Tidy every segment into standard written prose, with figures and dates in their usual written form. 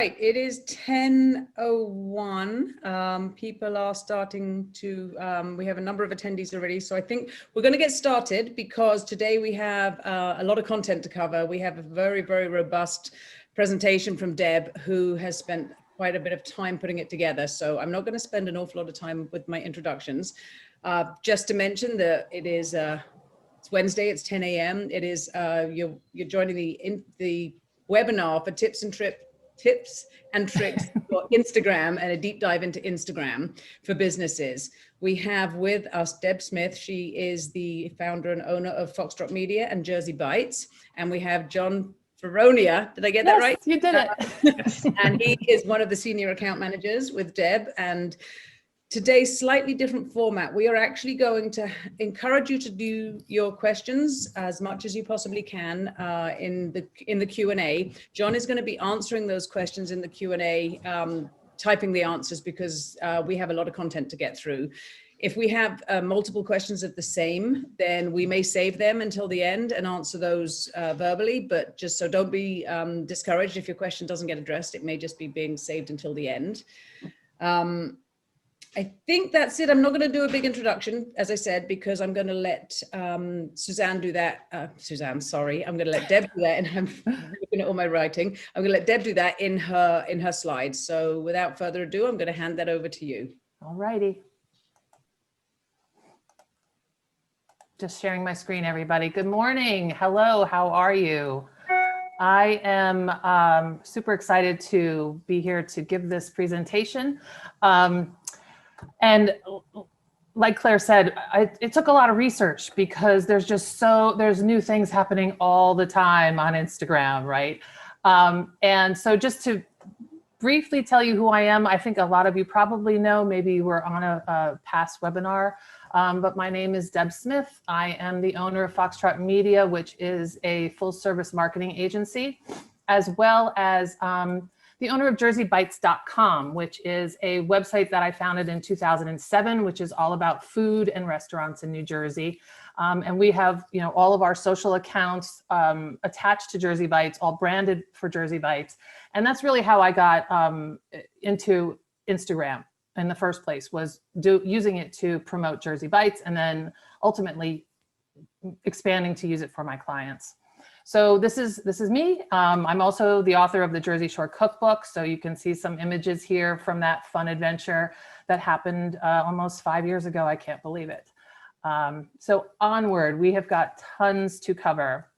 Right, it is 10:01. People are starting to, we have a number of attendees already. So I think we're going to get started because today we have a lot of content to cover. We have a very, very robust presentation from Deb, who has spent quite a bit of time putting it together. So I'm not going to spend an awful lot of time with my introductions. Just to mention that it is, it's Wednesday, it's 10 a.m. It is, you're joining the webinar for tips and tricks for Instagram and a deep dive into Instagram for businesses. We have with us Deb Smith. She is the founder and owner of Foxtrot Media and Jersey Bites. And we have John Feronia. Did I get that right? Yes, you did it. And he is one of the senior account managers with Deb. And today's slightly different format. We are actually going to encourage you to do your questions as much as you possibly can in the Q&A. John is going to be answering those questions in the Q&A, typing the answers because we have a lot of content to get through. If we have multiple questions of the same, then we may save them until the end and answer those verbally, but just so don't be discouraged if your question doesn't get addressed. It may just be being saved until the end. I think that's it. I'm not going to do a big introduction, as I said, because I'm going to let Suzanne do that. Suzanne, sorry. I'm going to let Deb do that, and I'm looking at all my writing. I'm going to let Deb do that in her slides. So without further ado, I'm going to hand that over to you. All righty. Just sharing my screen, everybody. Good morning. Hello. How are you? I am super excited to be here to give this presentation. And like Claire said, it took a lot of research because there's new things happening all the time on Instagram, right? And so just to briefly tell you who I am, I think a lot of you probably know, maybe you were on a past webinar, but my name is Deb Smith. I am the owner of Foxtrot Media, which is a full service marketing agency, as well as the owner of jerseybites.com, which is a website that I founded in 2007, which is all about food and restaurants in New Jersey. And we have, all of our social accounts attached to Jersey Bites, all branded for Jersey Bites. And that's really how I got into Instagram in the first place, was using it to promote Jersey Bites and then ultimately expanding to use it for my clients. So this is me. I'm also the author of the Jersey Shore Cookbook. So you can see some images here from that fun adventure that happened almost 5 years ago. I can't believe it. So onward, we have got tons to cover.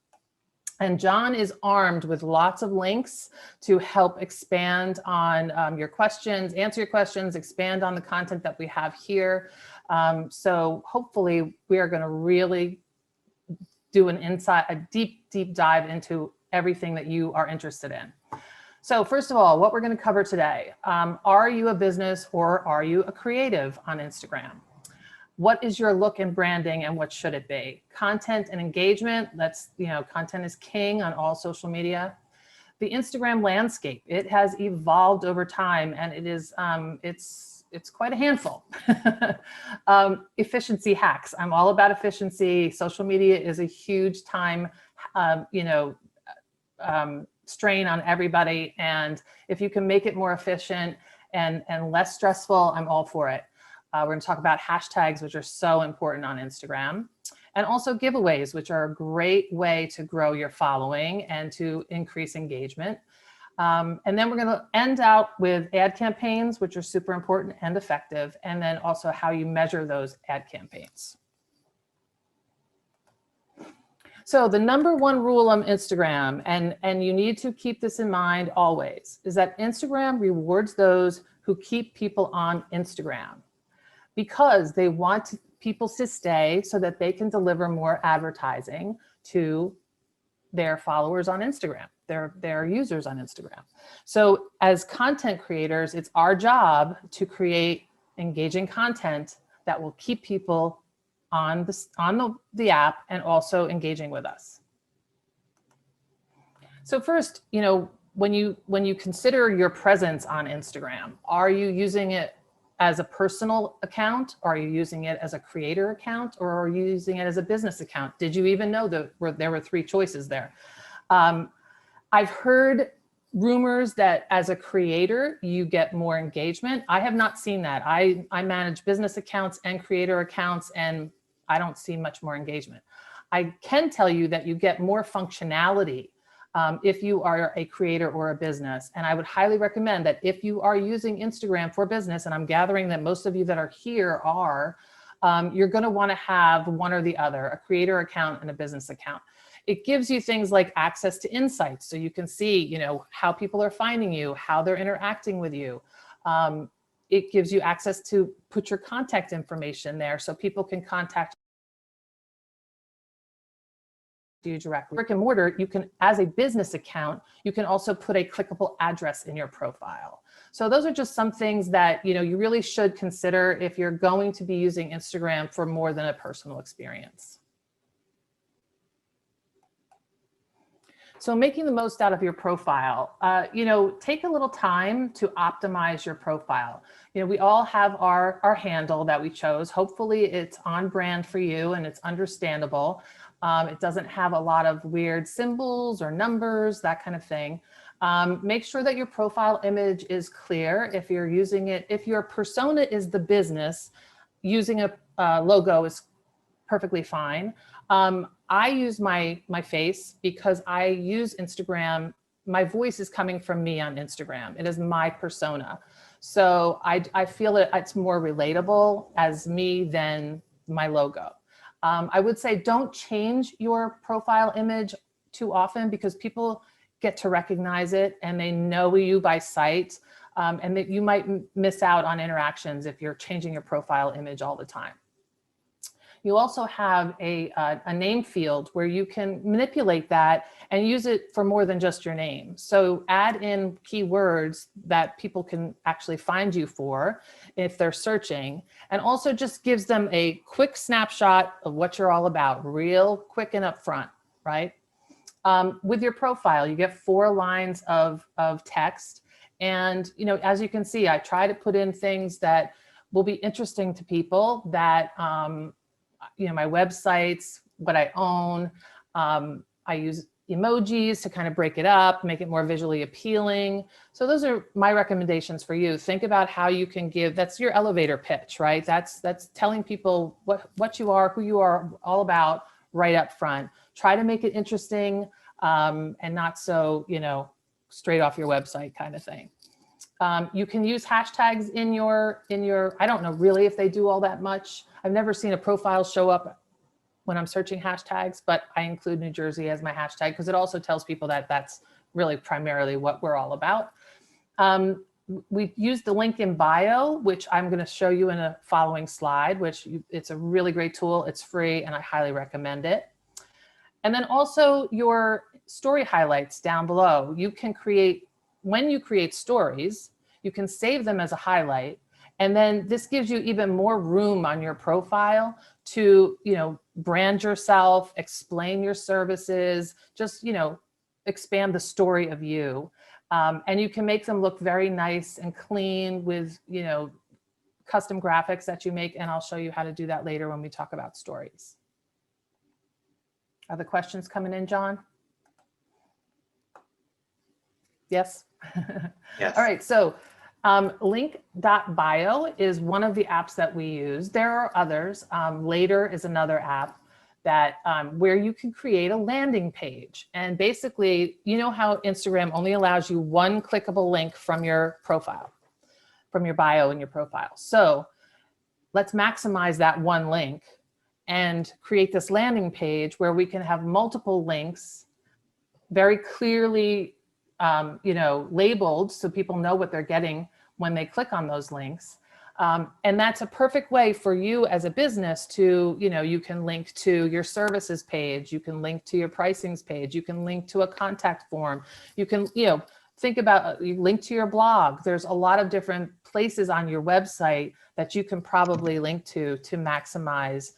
And John is armed with lots of links to help expand on your questions, answer your questions, expand on the content that we have here. So hopefully we are going to really do a deep dive into everything that you are interested in. So first of all, what we're going to cover today, are you a business or are you a creative on Instagram? What is your look and branding and what should it be? Content and engagement, content is king on all social media. The Instagram landscape, it has evolved over time and it is, it's quite a handful. Efficiency hacks. I'm all about efficiency. Social media is a huge time, strain on everybody. And if you can make it more efficient and less stressful, I'm all for it. We're going to talk about hashtags, which are so important on Instagram, and also giveaways, which are a great way to grow your following and to increase engagement. And then we're going to end out with ad campaigns, which are super important and effective, and then also how you measure those ad campaigns. So the #1 rule on Instagram, and you need to keep this in mind always, is that Instagram rewards those who keep people on Instagram because they want people to stay so that they can deliver more advertising to their followers on Instagram, their users on Instagram. So as content creators, it's our job to create engaging content that will keep people on the app and also engaging with us. So first, when you consider your presence on Instagram, are you using it as a personal account? Are you using it as a creator account? Or are you using it as a business account? Did you even know that there were 3 choices there? I've heard rumors that as a creator, you get more engagement. I have not seen that. I manage business accounts and creator accounts, and I don't see much more engagement. I can tell you that you get more functionality if you are a creator or a business. And I would highly recommend that if you are using Instagram for business, and I'm gathering that most of you that are here are, you're going to want to have one or the other, a creator account and a business account. It gives you things like access to insights. So you can see, you know, how people are finding you, how they're interacting with you. It gives you access to put your contact information there so people can contact you directly. Brick and mortar, you can, as a business account, you can also put a clickable address in your profile. So those are just some things that, you know, you really should consider if you're going to be using Instagram for more than a personal experience. So making the most out of your profile, you know, take a little time to optimize your profile. You know, we all have our handle that we chose. Hopefully it's on brand for you and it's understandable. It doesn't have a lot of weird symbols or numbers, that kind of thing. Make sure that your profile image is clear. If you're using it, if your persona is the business, using a logo is perfectly fine. I use my face because I use Instagram. My voice is coming from me on Instagram. It is my persona. So I feel it's more relatable as me than my logo. I would say don't change your profile image too often because people get to recognize it and they know you by sight, and that you might miss out on interactions if you're changing your profile image all the time. You also have a name field where you can manipulate that and use it for more than just your name. So add in keywords that people can actually find you for if they're searching, and also just gives them a quick snapshot of what you're all about, real quick and upfront, right? With your profile, you get 4 lines of text. And, you know, as you can see, I try to put in things that will be interesting to people that, you know, my websites, what I own. I use emojis to kind of break it up, make it more visually appealing. So those are my recommendations for you. Think about how you can give, that's your elevator pitch, right? That's telling people what you are, who you are, all about right up front. Try to make it interesting and not so, you know, straight off your website kind of thing. You can use hashtags in your, I don't know really if they do all that much. I've never seen a profile show up when I'm searching hashtags, but I include New Jersey as my hashtag because it also tells people that that's really primarily what we're all about. We use the link in bio, which I'm going to show you in a following slide, which it's a really great tool. It's free and I highly recommend it. And then also your story highlights down below. You can create, when you create stories, you can save them as a highlight. And then this gives you even more room on your profile to, you know, brand yourself, explain your services, just, you know, expand the story of you. And you can make them look very nice and clean with, you know, custom graphics that you make. And I'll show you how to do that later when we talk about stories. Are the questions coming in, John? Yes? Yes. All right, so link.bio is one of the apps that we use. There are others. Later is another app that where you can create a landing page. And basically, you know how Instagram only allows you one clickable link from your profile, from your bio in your profile. So let's maximize that one link and create this landing page where we can have multiple links very clearly you know, labeled so people know what they're getting when they click on those links. And that's a perfect way for you as a business to, you know, you can link to your services page, you can link to your pricings page, you can link to a contact form, you can, you know, think about, you link to your blog. There's a lot of different places on your website that you can probably link to maximize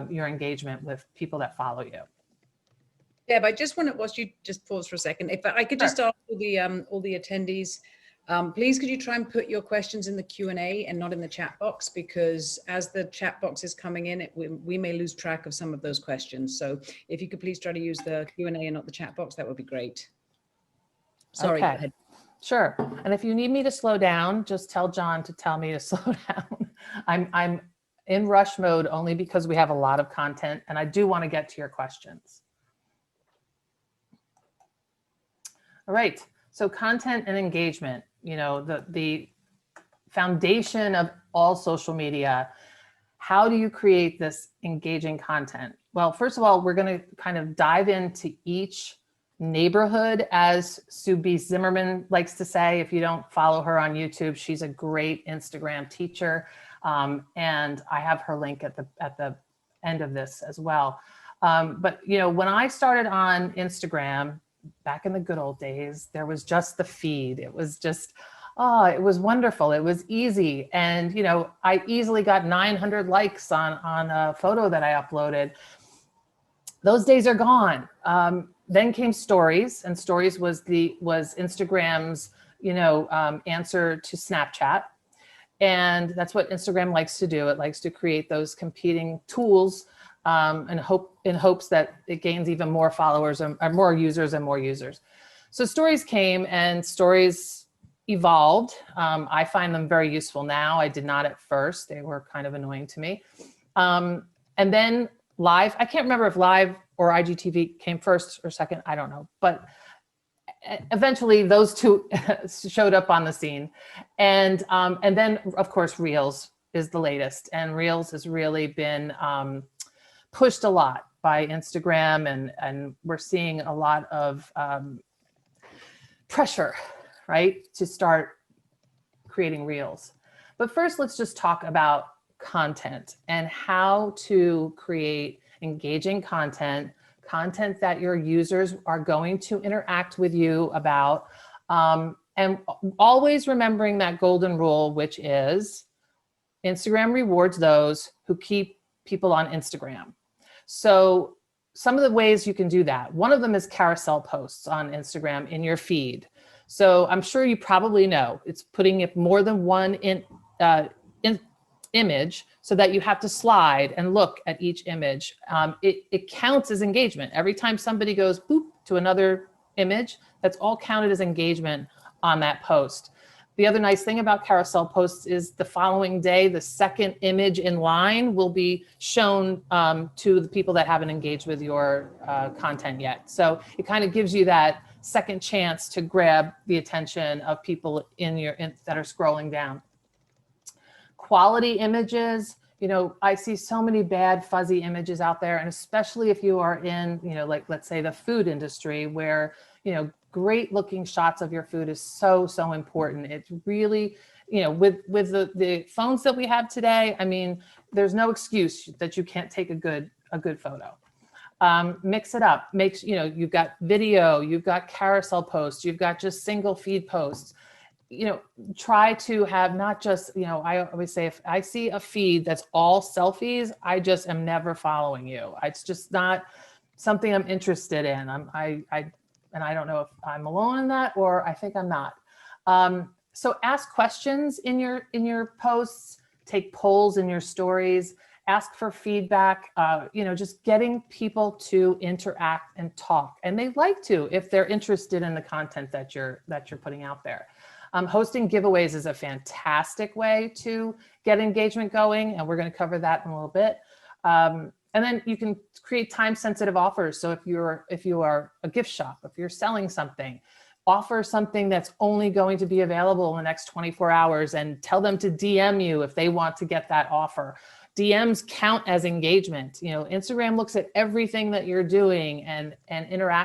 your engagement with people that follow you. Deb, I just want to, whilst you just pause for a second, if I could just ask all the attendees, please could you try and put your questions in the Q&A and not in the chat box, because as the chat box is coming in, we may lose track of some of those questions. So if you could please try to use the Q&A and not the chat box, that would be great. Sorry, go Okay. ahead. Sure. And if you need me to slow down, just tell John to tell me to slow down. I'm in rush mode only because we have a lot of content and I do want to get to your questions. All right. So content and engagement, you know, the foundation of all social media. How do you create this engaging content? Well, first of all, we're going to kind of dive into each neighborhood, as Sue B. Zimmerman likes to say. If you don't follow her on YouTube, she's a great Instagram teacher. And I have her link at the end of this as well. But you know, when I started on Instagram back in the good old days, there was just the feed. It was just, oh, it was wonderful. It was easy. And, you know, I easily got 900 likes on a photo that I uploaded. Those days are gone. Then came stories, and stories was Instagram's, you know, answer to Snapchat. And that's what Instagram likes to do. It likes to create those competing tools in hopes that it gains even more followers or more users and more users. So stories came and stories evolved. I find them very useful now. I did not at first. They were kind of annoying to me. And then live, I can't remember if live or IGTV came first or second, I don't know. But eventually those two showed up on the scene. And then of course, Reels is the latest. And Reels has really been pushed a lot by Instagram, and we're seeing a lot of pressure, right, to start creating Reels. But first, let's just talk about content and how to create engaging content that your users are going to interact with you about. And always remembering that golden rule, which is Instagram rewards those who keep people on Instagram. So some of the ways you can do that, one of them is carousel posts on Instagram in your feed. So I'm sure you probably know it's putting more than one image so that you have to slide and look at each image. It counts as engagement. Every time somebody goes boop to another image, that's all counted as engagement on that post. The other nice thing about carousel posts is the following day, the second image in line will be shown to the people that haven't engaged with your content yet. So it kind of gives you that second chance to grab the attention of people that are scrolling down. Quality images, you know, I see so many bad fuzzy images out there, and especially if you are in, you know, like let's say the food industry where, you know, great looking shots of your food is so important. It's really, you know, with the phones that we have today, I mean, there's no excuse that you can't take a good photo. Mix it up, you know, you've got video, you've got carousel posts, you've got just single feed posts. You know, try to have not just, you know, I always say if I see a feed that's all selfies, I just am never following you. It's just not something I'm interested in. And I don't know if I'm alone in that, or I think I'm not. So ask questions in your posts, take polls in your stories, ask for feedback, you know, just getting people to interact and talk. And they like to if they're interested in the content that you're putting out there. Hosting giveaways is a fantastic way to get engagement going, and we're going to cover that in a little bit. And then you can create time-sensitive offers. So if you are a gift shop, if you're selling something, offer something that's only going to be available in the next 24 hours, and tell them to DM you if they want to get that offer. DMs count as engagement. You know, Instagram looks at everything that you're doing and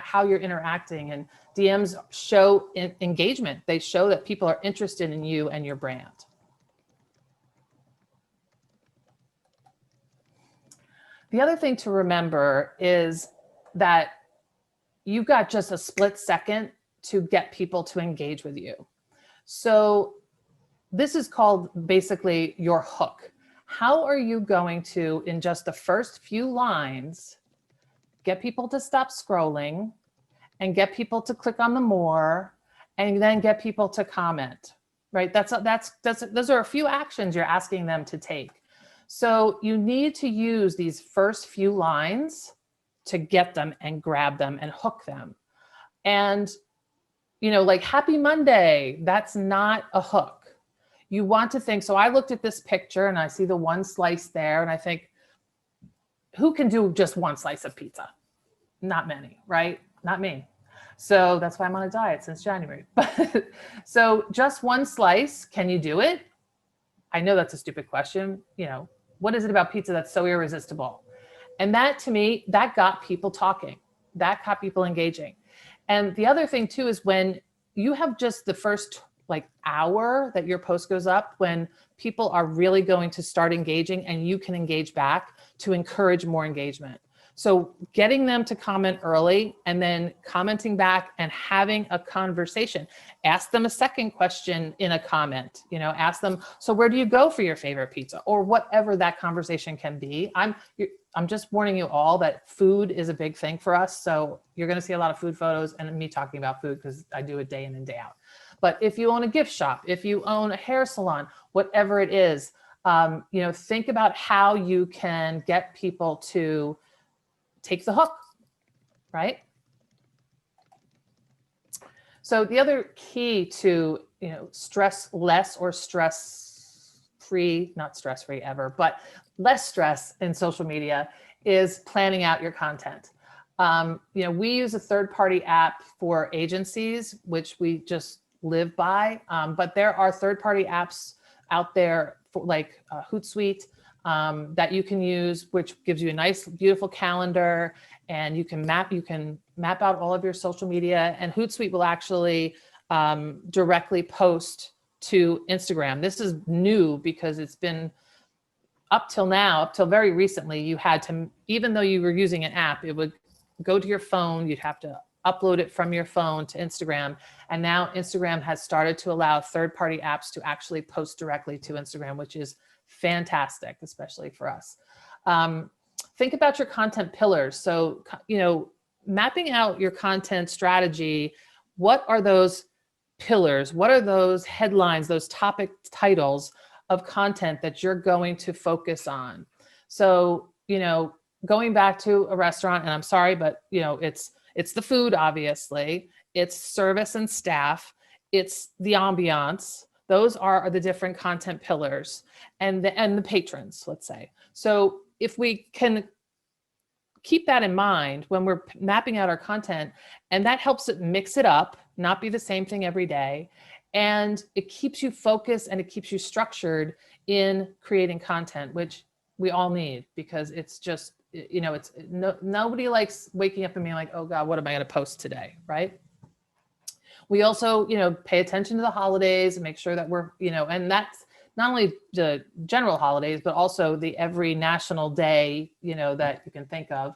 how you're interacting, and DMs show engagement. They show that people are interested in you and your brand. The other thing to remember is that you've got just a split second to get people to engage with you. So this is called basically your hook. How are you going to, in just the first few lines, get people to stop scrolling and get people to click on the more, and then get people to comment, right? Those are a few actions you're asking them to take. So you need to use these first few lines to get them and grab them and hook them. And like Happy Monday, that's not a hook. You want to think, so I looked at this picture and I see the one slice there and I think, who can do just one slice of pizza? Not many, right? Not me. So that's why I'm on a diet since January. But so just one slice, can you do it? I know that's a stupid question. What is it about pizza that's so irresistible? And that, to me, that got people talking. That got people engaging. And the other thing too is when you have just the first hour that your post goes up, when people are really going to start engaging and you can engage back to encourage more engagement. So getting them to comment early and then commenting back and having a conversation. Ask them a second question in a comment, ask them, so where do you go for your favorite pizza, or whatever that conversation can be. I'm just warning you all that food is a big thing for us. So you're going to see a lot of food photos and me talking about food because I do it day in and day out. But if you own a gift shop, if you own a hair salon, whatever it is, think about how you can get people to take the hook, right? So the other key to, stress less or stress free, not stress free ever, but less stress in social media is planning out your content. We use a third-party app for agencies, which we just live by, but there are third-party apps out there for Hootsuite that you can use, which gives you a nice, beautiful calendar, and you can map out all of your social media. And Hootsuite will actually directly post to Instagram. This is new because it's been up till very recently, you had to, even though you were using an app, it would go to your phone. You'd have to upload it from your phone to Instagram. And now Instagram has started to allow third-party apps to actually post directly to Instagram, which is fantastic, especially for us. Think about your content pillars. So, mapping out your content strategy, what are those pillars? What are those headlines, those topic titles of content that you're going to focus on? So, going back to a restaurant, and I'm sorry, but it's the food, obviously, it's service and staff, it's the ambiance. Those are the different content pillars, and the patrons, let's say. So if we can keep that in mind when we're mapping out our content, and that helps it mix it up, not be the same thing every day. And it keeps you focused and it keeps you structured in creating content, which we all need, because it's just, nobody likes waking up and being like, oh God, what am I going to post today? Right. We also, pay attention to the holidays and make sure that we're, and that's not only the general holidays, but also the every national day, that you can think of,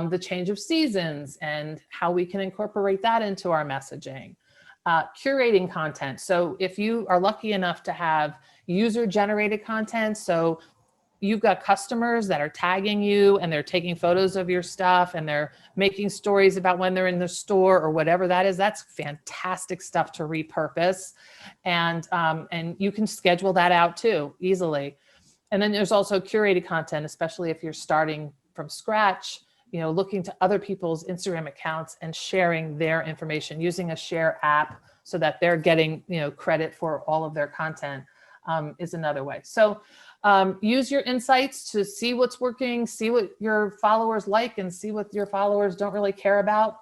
the change of seasons and how we can incorporate that into our messaging, curating content. So if you are lucky enough to have user generated content, so you've got customers that are tagging you and they're taking photos of your stuff and they're making stories about when they're in the store or whatever that is, that's fantastic stuff to repurpose. And you can schedule that out too, easily. And then there's also curated content, especially if you're starting from scratch, looking to other people's Instagram accounts and sharing their information, using a share app so that they're getting, credit for all of their content, is another way. So use your insights to see what's working, see what your followers like, and see what your followers don't really care about.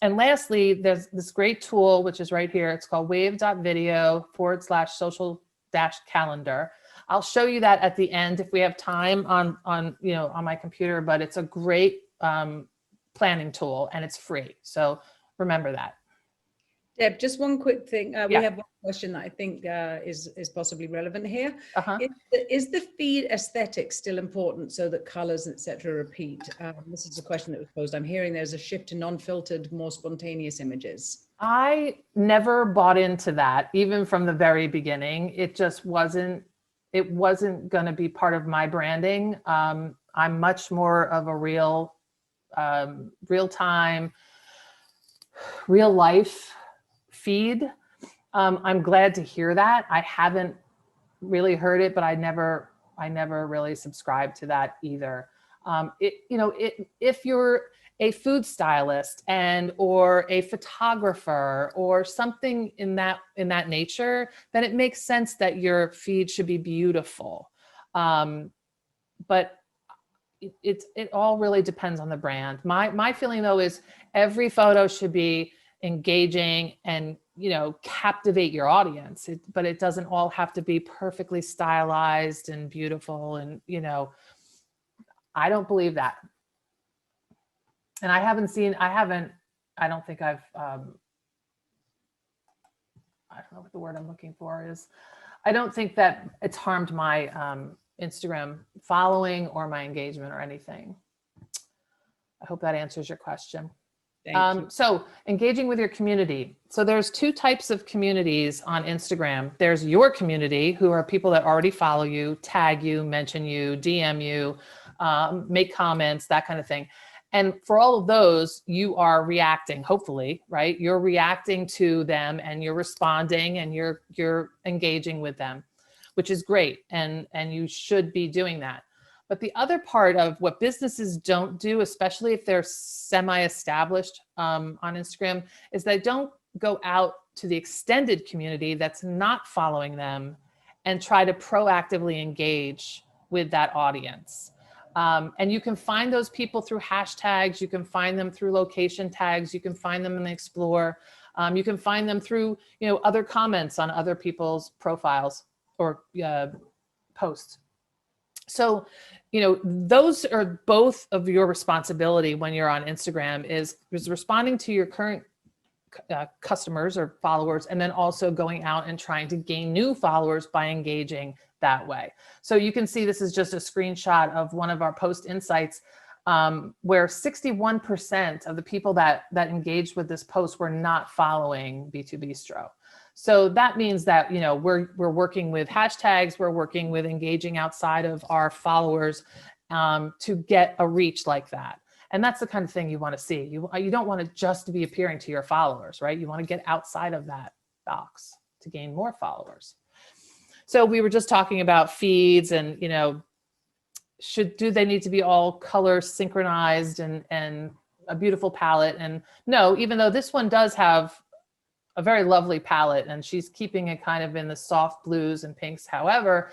And lastly, there's this great tool, which is right here. It's called wave.video/social-calendar. I'll show you that at the end if we have time on my computer, but it's a great planning tool and it's free. So remember that. Deb, just one quick thing. We Yeah. have one question that I think is possibly relevant here. Uh-huh. Is the feed aesthetic still important so that colors, etc., repeat? This is a question that was posed. I'm hearing there's a shift to non-filtered, more spontaneous images. I never bought into that, even from the very beginning. It just wasn't going to be part of my branding. I'm much more of a real-time, real life feed. I'm glad to hear that. I haven't really heard it, but I never really subscribed to that either. If you're a food stylist or a photographer or something in that nature, then it makes sense that your feed should be beautiful. But it all really depends on the brand. My feeling though is every photo should be engaging and, you know, captivate your audience, but it doesn't all have to be perfectly stylized and beautiful. And, you know, I don't believe that. And I don't think I've, I don't know what the word I'm looking for is. I don't think that it's harmed my Instagram following or my engagement or anything. I hope that answers your question. Thank you. So engaging with your community. So there's two types of communities on Instagram. There's your community, who are people that already follow you, tag you, mention you, DM you, make comments, that kind of thing. And for all of those, you are reacting, hopefully, right? You're reacting to them and you're responding and you're engaging with them, which is great. And you should be doing that. But the other part of what businesses don't do, especially if they're semi-established on Instagram, is they don't go out to the extended community that's not following them and try to proactively engage with that audience. And you can find those people through hashtags. You can find them through location tags. You can find them in the Explore. You can find them through, you know, other comments on other people's profiles or posts. So, you know, those are both of your responsibility when you're on Instagram is responding to your current customers or followers, and then also going out and trying to gain new followers by engaging that way. So you can see this is just a screenshot of one of our post insights where 61% of the people that engaged with this post were not following B2 Bistro. So that means that, you know, we're working with hashtags, we're working with engaging outside of our followers to get a reach like that. And that's the kind of thing you want to see. You don't want to just be appearing to your followers, right? You want to get outside of that box to gain more followers. So we were just talking about feeds and, you know, do they need to be all color synchronized and a beautiful palette? And no, even though this one does have a very lovely palette and she's keeping it kind of in the soft blues and pinks. However,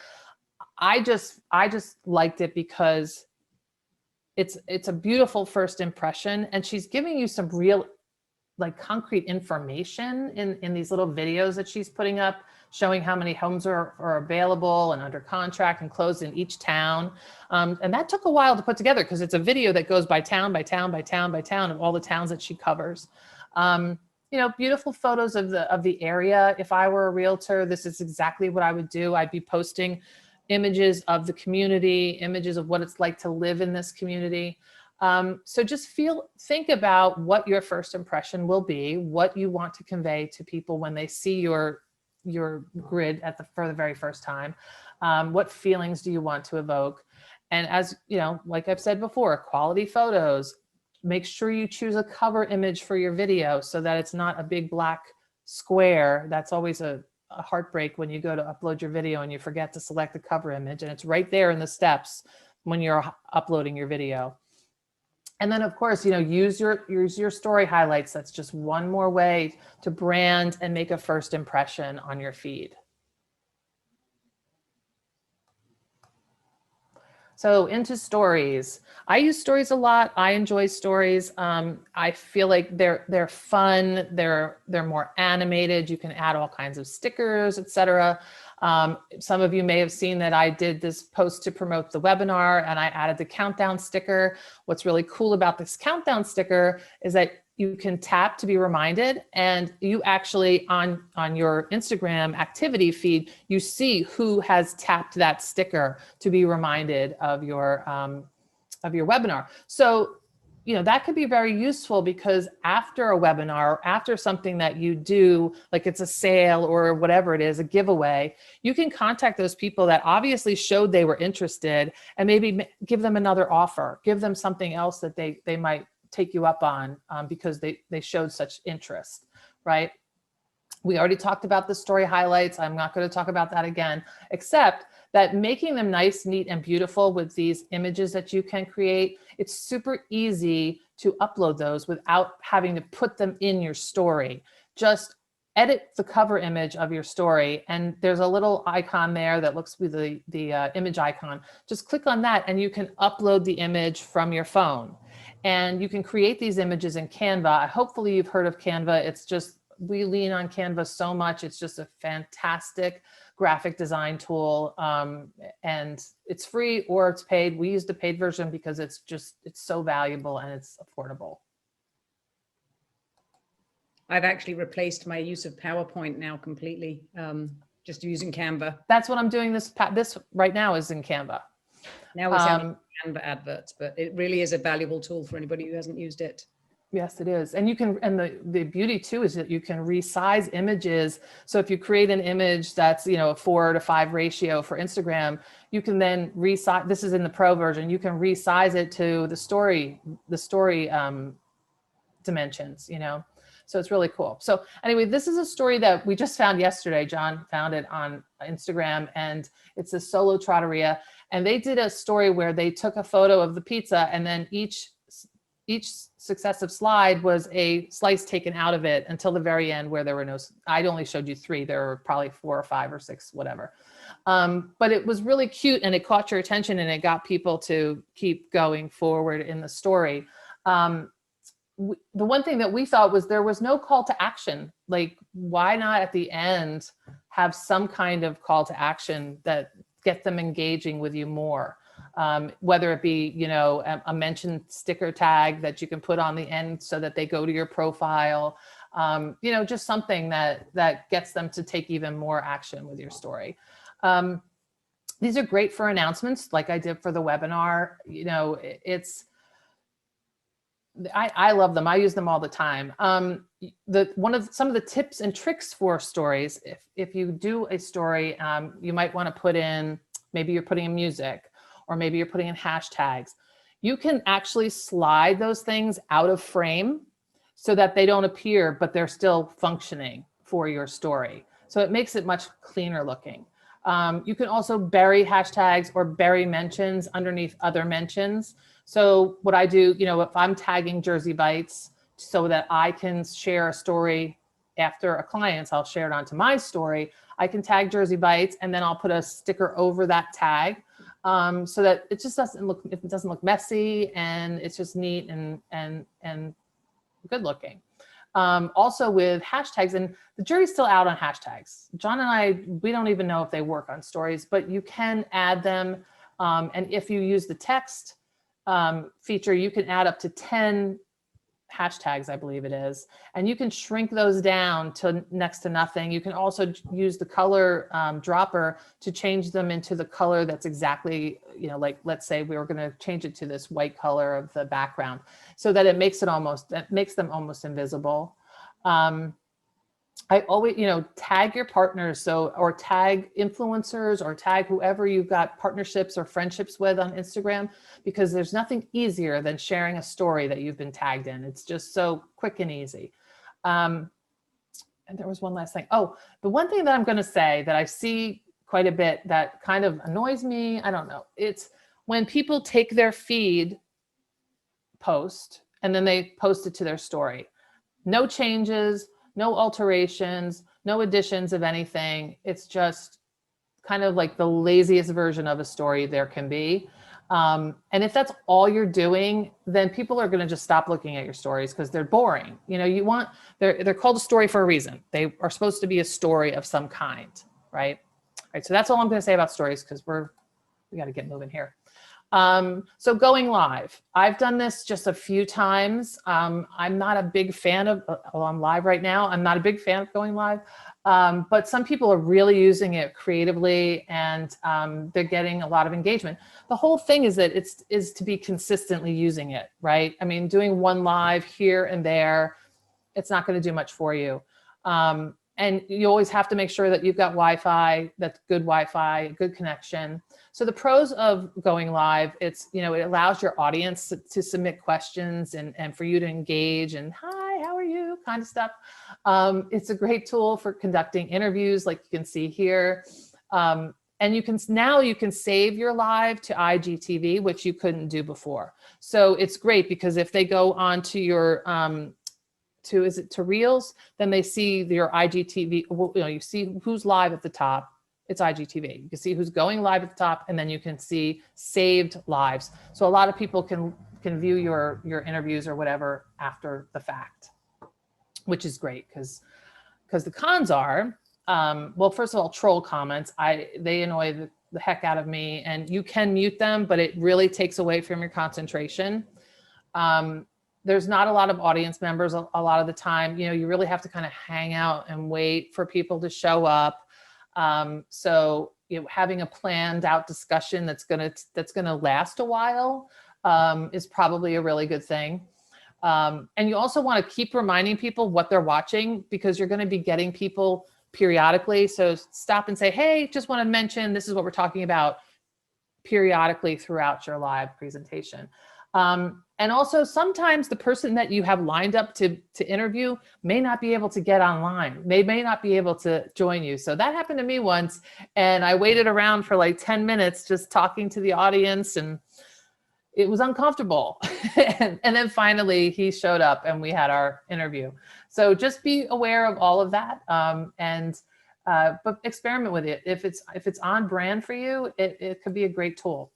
I just liked it because it's a beautiful first impression, and she's giving you some real, like, concrete information in these little videos that she's putting up, showing how many homes are available and under contract and closed in each town. And that took a while to put together because it's a video that goes by town, by town, by town, by town of all the towns that she covers. You know, beautiful photos of the area. If I were a realtor, this is exactly what I would do. I'd be posting images of the community, images of what it's like to live in this community. So just think about what your first impression will be, what you want to convey to people when they see your grid for the very first time. What feelings do you want to evoke? And as you know, like I've said before, quality photos. Make sure you choose a cover image for your video so that it's not a big black square. That's always a heartbreak when you go to upload your video and you forget to select the cover image, and it's right there in the steps when you're uploading your video. And then of course, you know, use your story highlights. That's just one more way to brand and make a first impression on your feed. So into stories. I use stories a lot. I enjoy stories. I feel like they're fun. They're more animated. You can add all kinds of stickers, etc. Some of you may have seen that I did this post to promote the webinar and I added the countdown sticker. What's really cool about this countdown sticker is that you can tap to be reminded, and you actually on your Instagram activity feed, you see who has tapped that sticker to be reminded of your webinar. So, you know, that could be very useful because after a webinar, after something that you do, like it's a sale or whatever it is, a giveaway, you can contact those people that obviously showed they were interested and maybe give them another offer, give them something else that they might take you up on because they showed such interest, right? We already talked about the story highlights. I'm not going to talk about that again, except that making them nice, neat, and beautiful with these images that you can create, it's super easy to upload those without having to put them in your story. Just edit the cover image of your story, and there's a little icon there that looks with the image icon. Just click on that and you can upload the image from your phone. And you can create these images in Canva. Hopefully you've heard of Canva. It's just, we lean on Canva so much. It's just a fantastic graphic design tool, and it's free or it's paid. We use the paid version because it's so valuable and it's affordable. I've actually replaced my use of PowerPoint now completely, just using Canva. That's what I'm doing. This right now is in Canva. Now we're sending Canva adverts, but it really is a valuable tool for anybody who hasn't used it. Yes, it is. And you can, and the beauty too is that you can resize images. So if you create an image that's, you know, a 4:5 ratio for Instagram, you can then resize, this is in the pro version, you can resize it to the story dimensions, you know. So it's really cool. So anyway, this is a story that we just found yesterday. John found it on Instagram, and it's a solo trotteria. And they did a story where they took a photo of the pizza, and then each successive slide was a slice taken out of it until the very end where there were no, I'd only showed you 3, there were probably 4 or 5 or 6, whatever. But it was really cute and it caught your attention and it got people to keep going forward in the story. The one thing that we thought was there was no call to action. Like, why not at the end have some kind of call to action that get them engaging with you more? Whether it be, you know, a mentioned sticker tag that you can put on the end so that they go to your profile, you know, just something that gets them to take even more action with your story. These are great for announcements like I did for the webinar. You know, I love them. I use them all the time. Some of the tips and tricks for stories, if you do a story, you might want to put in, maybe you're putting in music, or maybe you're putting in hashtags. You can actually slide those things out of frame so that they don't appear, but they're still functioning for your story. So it makes it much cleaner looking. You can also bury hashtags or bury mentions underneath other mentions. So what I do, you know, if I'm tagging Jersey Bites so that I can share a story after a client's, I'll share it onto my story. I can tag Jersey Bites and then I'll put a sticker over that tag. So that it just doesn't look messy, and it's just neat and good looking. Also with hashtags, and the jury's still out on hashtags. John and I, we don't even know if they work on stories, but you can add them. And if you use the text feature, you can add up to 10 hashtags, I believe it is, and you can shrink those down to next to nothing. You can also use the color dropper to change them into the color that's exactly, you know, like let's say we were going to change it to this white color of the background, so that it makes them almost invisible. I always, you know, tag your partners, or tag influencers, or tag whoever you've got partnerships or friendships with on Instagram, because there's nothing easier than sharing a story that you've been tagged in. It's just so quick and easy. And there was one last thing. Oh, the one thing that I'm going to say that I see quite a bit that kind of annoys me, I don't know, it's when people take their feed post and then they post it to their story. No changes, no alterations, no additions of anything. It's just kind of like the laziest version of a story there can be. And if that's all you're doing, then people are going to just stop looking at your stories because they're boring. You know, they're called a story for a reason. They are supposed to be a story of some kind, right? All right, so that's all I'm going to say about stories, because we got to get moving here. So going live, I've done this just a few times. I'm not a big fan of, well, I'm live right now. I'm not a big fan of going live, but some people are really using it creatively, and they're getting a lot of engagement. The whole thing is that is to be consistently using it, right? I mean, doing one live here and there, it's not going to do much for you. And you always have to make sure that you've got Wi-Fi, that's good Wi-Fi, good connection. So the pros of going live, it's, you know, it allows your audience to submit questions and for you to engage and, hi, how are you? kind of stuff. It's a great tool for conducting interviews, like you can see here. And you can save your live to IGTV, which you couldn't do before. So it's great because if they go on to your to Reels, then they see your IGTV. Well, you see who's live at the top. It's IGTV. You can see who's going live at the top, and then you can see saved lives. So a lot of people can view your interviews or whatever after the fact, which is great because the cons are, well, first of all, troll comments. They annoy the heck out of me, and you can mute them, but it really takes away from your concentration. There's not a lot of audience members a lot of the time. You really have to kind of hang out and wait for people to show up. So having a planned out discussion that's gonna last a while is probably a really good thing. And you also want to keep reminding people what they're watching, because you're going to be getting people periodically. So stop and say, hey, just want to mention this is what we're talking about, periodically throughout your live presentation. And also sometimes the person that you have lined up to interview may not be able to get online. They may not be able to join you. So that happened to me once, and I waited around for like 10 minutes just talking to the audience, and it was uncomfortable. and then finally he showed up and we had our interview. So just be aware of all of that. But experiment with it. If it's on brand for you, it could be a great tool.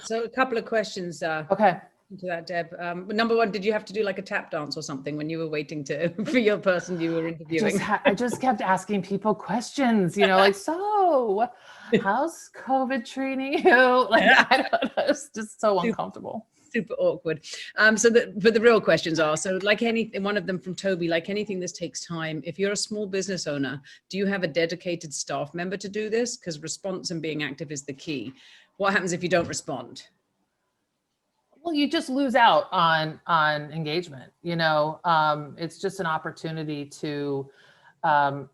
So a couple of questions. Okay. To that, Deb. Number one, did you have to do like a tap dance or something when you were waiting for your person you were interviewing? I just kept asking people questions, like, so how's COVID treating you? Like, I don't know, it's just so uncomfortable. Super awkward. But the real questions are, so like anything, one of them from Toby, like anything, this takes time. If you're a small business owner, do you have a dedicated staff member to do this? Because response and being active is the key. What happens if you don't respond? Well, you just lose out on engagement. It's just an opportunity to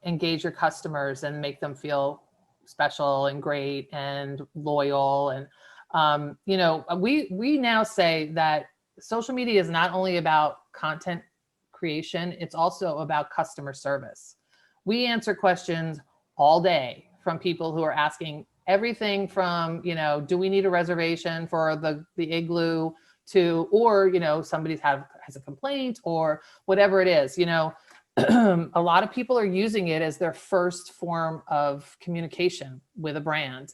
engage your customers and make them feel special and great and loyal. And we now say that social media is not only about content creation, it's also about customer service. We answer questions all day from people who are asking everything from, do we need a reservation for the igloo to, or, somebody's has a complaint or whatever it is, a lot of people are using it as their first form of communication with a brand.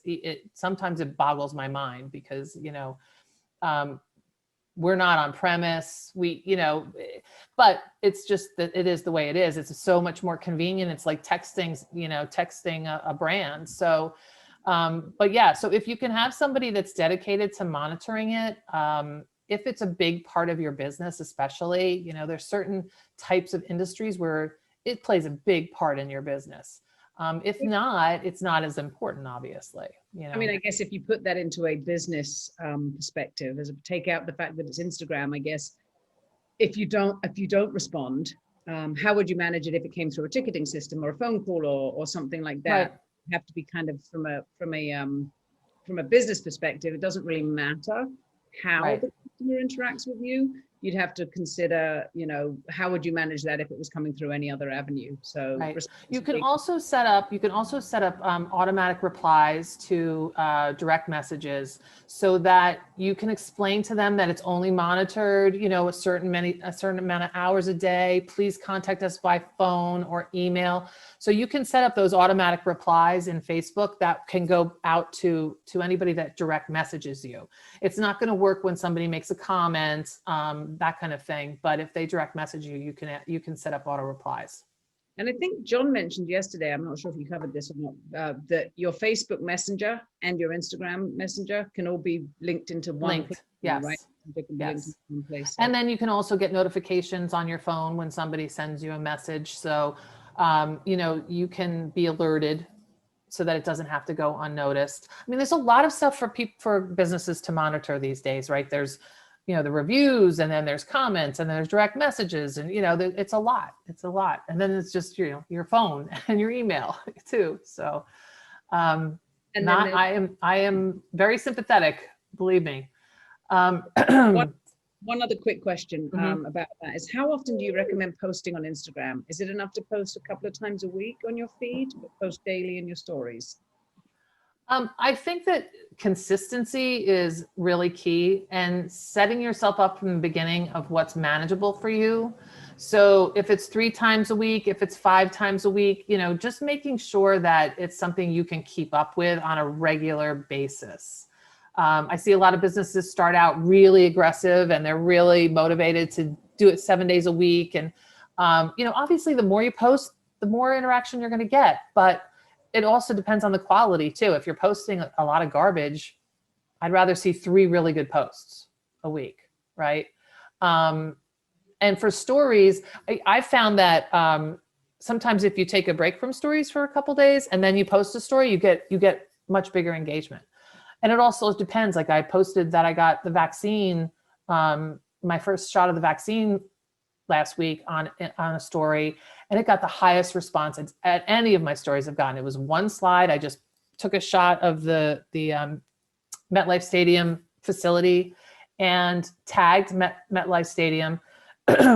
Sometimes it boggles my mind because, we're not on premise, but it's just that it is the way it is. It's so much more convenient. It's like texting a brand. So, but yeah, so if you can have somebody that's dedicated to monitoring it, if it's a big part of your business, especially, there's certain types of industries where it plays a big part in your business. If not, it's not as important, obviously. I mean, I guess if you put that into a business perspective, take out the fact that it's Instagram, I guess, if you don't respond, how would you manage it if it came through a ticketing system or a phone call or something like that? Right. You have to be kind of from a business perspective. It doesn't really matter how the customer interacts with you. You'd have to consider, how would you manage that if it was coming through any other avenue? So you can also set up automatic replies to direct messages, so that you can explain to them that it's only monitored, a certain amount of hours a day. Please contact us by phone or email. So you can set up those automatic replies in Facebook that can go out to anybody that direct messages you. It's not going to work when somebody makes a comment, that kind of thing. But if they direct message you, you can set up auto replies. And I think John mentioned yesterday, I'm not sure if you covered this or not, that your Facebook Messenger and your Instagram Messenger can all be linked into one. Yes. Right? Yes. One place, so. And then you can also get notifications on your phone when somebody sends you a message. So, you can be alerted so that it doesn't have to go unnoticed. I mean, there's a lot of stuff for businesses to monitor these days, right? There's, the reviews, and then there's comments, and then there's direct messages, and, it's a lot. And then it's just, your phone and your email too. So, I am very sympathetic, believe me. One other quick question about that is, how often do you recommend posting on Instagram? Is it enough to post a couple of times a week on your feed, or post daily in your stories? I think that consistency is really key, and setting yourself up from the beginning of what's manageable for you. So if it's 3 times a week, if it's 5 times a week, you know, just making sure that it's something you can keep up with on a regular basis. I see a lot of businesses start out really aggressive and they're really motivated to do it 7 days a week. And, you know, obviously the more you post, the more interaction you're going to get, but it also depends on the quality too. If you're posting a lot of garbage, I'd rather see 3 really good posts a week, right? And for stories, I found that sometimes if you take a break from stories for a couple days and then you post a story, you get much bigger engagement. And it also depends. Like I posted that I got the vaccine, my first shot of the vaccine last week on a story, and it got the highest response at any of my stories I've gotten. It was 1 slide. I just took a shot of the MetLife Stadium facility and tagged MetLife Stadium,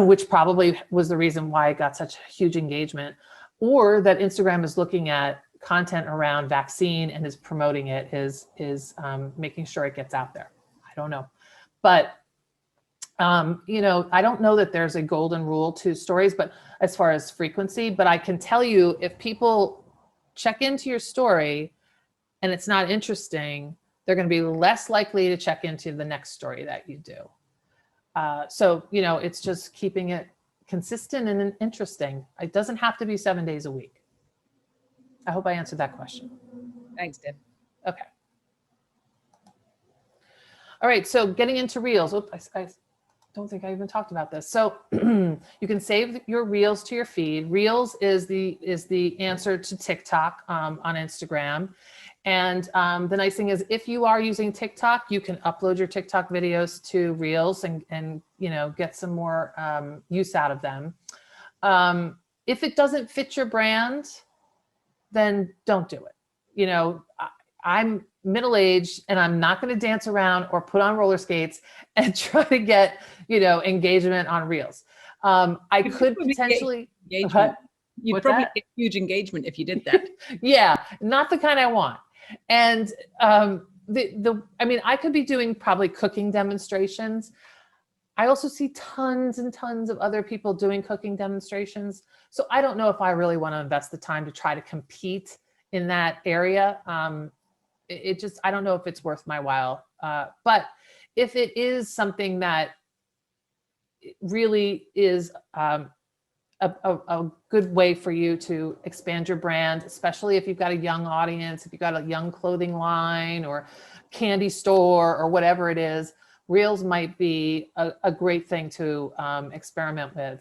which probably was the reason why it got such huge engagement, or that Instagram is looking at content around vaccine and is promoting it, is making sure it gets out there. I don't know, but you know, I don't know that there's a golden rule to stories, but as far as frequency, but I can tell you if people check into your story and it's not interesting, they're going to be less likely to check into the next story that you do. So, you know, it's just keeping it consistent and interesting. It doesn't have to be 7 days a week. I hope I answered that question. Thanks, Deb. Okay. All right, so getting into Reels. Oops, I don't think I even talked about this. So you can save your Reels to your feed. Reels is the answer to TikTok on Instagram. And the nice thing is, if you are using TikTok, you can upload your TikTok videos to Reels and you know, get some more use out of them. If it doesn't fit your brand, then don't do it. You know, I'm middle-aged and I'm not going to dance around or put on roller skates and try to get, you know, engagement on Reels. I could potentially, you'd probably get huge engagement if you did that. Yeah, not the kind I want. And I mean, I could be doing probably cooking demonstrations. I also see tons and tons of other people doing cooking demonstrations. So I don't know if I really want to invest the time to try to compete in that area. It just, I don't know if it's worth my while. But if it is something that really is a good way for you to expand your brand, especially if you've got a young audience, if you've got a young clothing line or candy store or whatever it is, Reels might be a great thing to experiment with.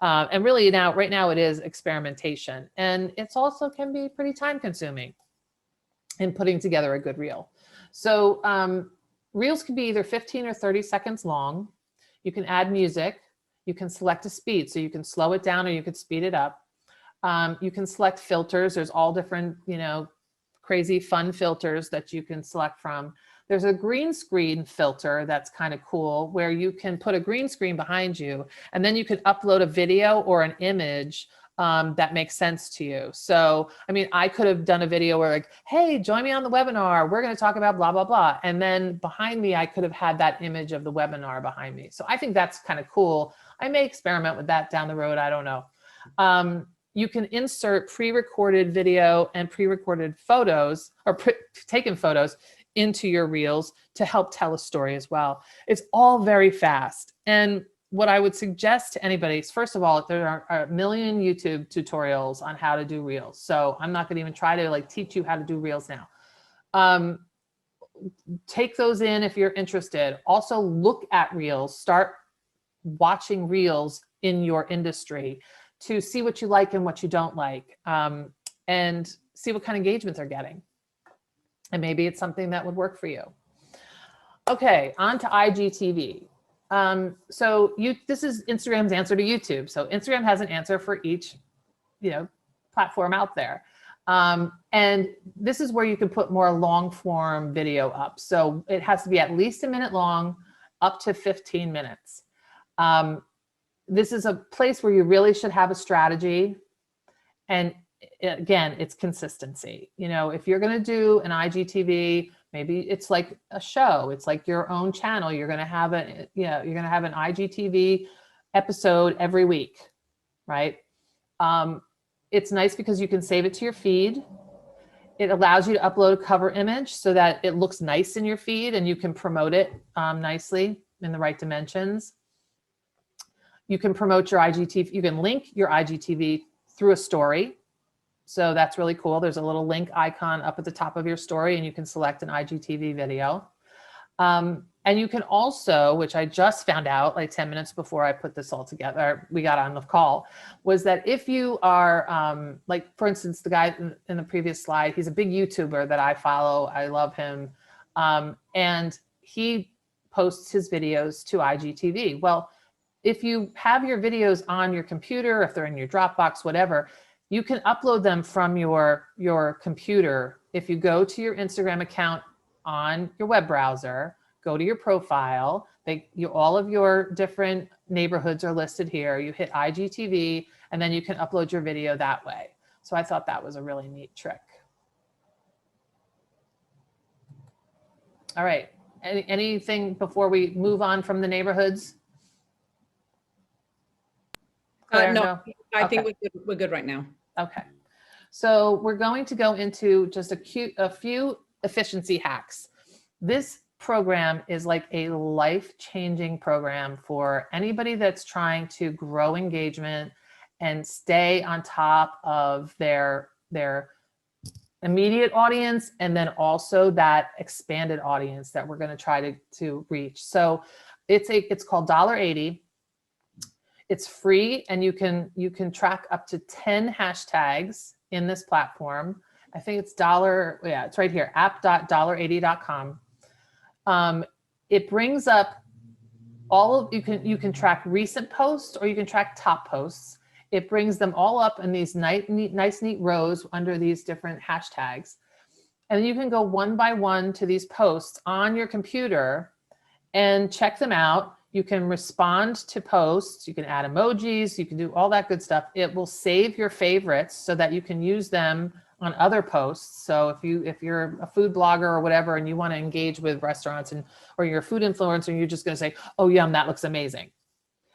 And really right now it is experimentation. And it's also can be pretty time consuming in putting together a good reel. So Reels can be either 15 or 30 seconds long. You can add music. You can select a speed. So you can slow it down or you could speed it up. You can select filters. There's all different, you know, crazy fun filters that you can select from. There's a green screen filter that's kind of cool, where you can put a green screen behind you and then you can upload a video or an image that makes sense to you. So, I mean, I could have done a video where like, hey, join me on the webinar. We're going to talk about blah, blah, blah. And then behind me, I could have had that image of the webinar behind me. So I think that's kind of cool. I may experiment with that down the road. I don't know. You can insert pre-recorded video and pre-recorded photos or taken photos into your Reels to help tell a story as well. It's all very fast. And what I would suggest to anybody is, first of all, there are a million YouTube tutorials on how to do Reels. So I'm not going to even try to like teach you how to do Reels now. Take those in if you're interested. Also look at Reels, start watching Reels in your industry to see what you like and what you don't like, and see what kind of engagement they're getting. And maybe it's something that would work for you. Okay, on to IGTV. So this is Instagram's answer to YouTube. So Instagram has an answer for each, you know, platform out there. And this is where you can put more long form video up. So it has to be at least a minute long. up to 15 minutes. This is a place where you really should have a strategy. And again, it's consistency. You know, if you're going to do an IGTV, maybe it's like a show. It's like your own channel. You're going to have a, you know, you're going to have an IGTV episode every week, right? It's nice because you can save it to your feed. It allows you to upload a cover image so that it looks nice in your feed and you can promote it nicely in the right dimensions. You can promote your IGTV. You can link your IGTV through a story. So that's really cool. There's a little link icon up at the top of your story and you can select an IGTV video. And you can also, which I just found out like 10 minutes before I put this all together, we got on the call, was that if you are, like for instance, the guy in the previous slide, he's a big YouTuber that I follow. I love him. And he posts his videos to IGTV. Well, if you have your videos on your computer, if they're in your Dropbox, whatever, you can upload them from your computer. If you go to your Instagram account on your web browser, go to your profile, all of your different neighborhoods are listed here. You hit IGTV, and then you can upload your video that way. So I thought that was a really neat trick. All right, anything before we move on from the neighborhoods? No, I think we're good right now. Okay, so we're going to go into just a few efficiency hacks. This program is like a life-changing program for anybody that's trying to grow engagement and stay on top of their immediate audience, and then also that expanded audience that we're going to try to reach. So it's called $1.80. It's free, and you can track up to 10 hashtags in this platform. I think it's it's right here, app.$1.80.com. It brings up you can track recent posts, or you can track top posts. It brings them all up in these nice, neat rows under these different hashtags. And then you can go one by one to these posts on your computer and check them out. You can respond to posts, you can add emojis, you can do all that good stuff. It will save your favorites so that you can use them on other posts. So if you're a food blogger or whatever, and you want to engage with restaurants, or you're a food influencer, and you're just going to say, "Oh, yum, that looks amazing."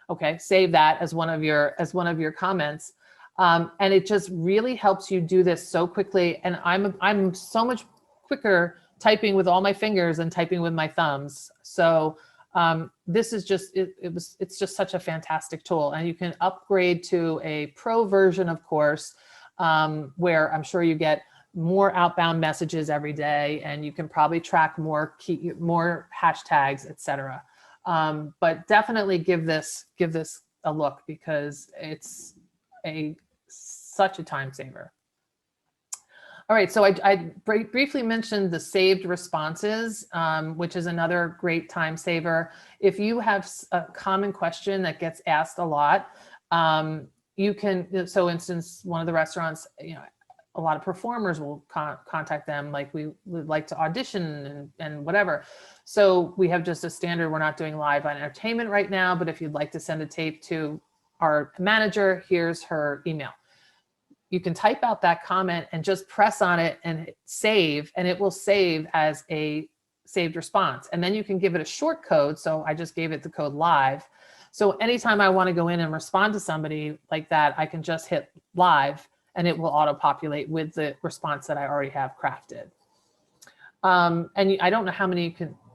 Okay, save that as one of your comments. And it just really helps you do this so quickly. And I'm so much quicker typing with all my fingers than typing with my thumbs. So this is just, it's just such a fantastic tool. And you can upgrade to a pro version, of course, where I'm sure you get more outbound messages every day, and you can probably track more hashtags, etc. But definitely give this a look, because it's such a time saver. All right, so I briefly mentioned the saved responses, which is another great time saver. If you have a common question that gets asked a lot, you can, so instance, one of the restaurants, a lot of performers will contact them, like, we would like to audition and whatever. So we have just a standard, we're not doing live on entertainment right now, but if you'd like to send a tape to our manager, here's her email. You can type out that comment and just press on it and hit save, and it will save as a saved response. And then you can give it a short code. So I just gave it the code live. So anytime I want to go in and respond to somebody like that, I can just hit live, and it will auto-populate with the response that I already have crafted. And I don't know how many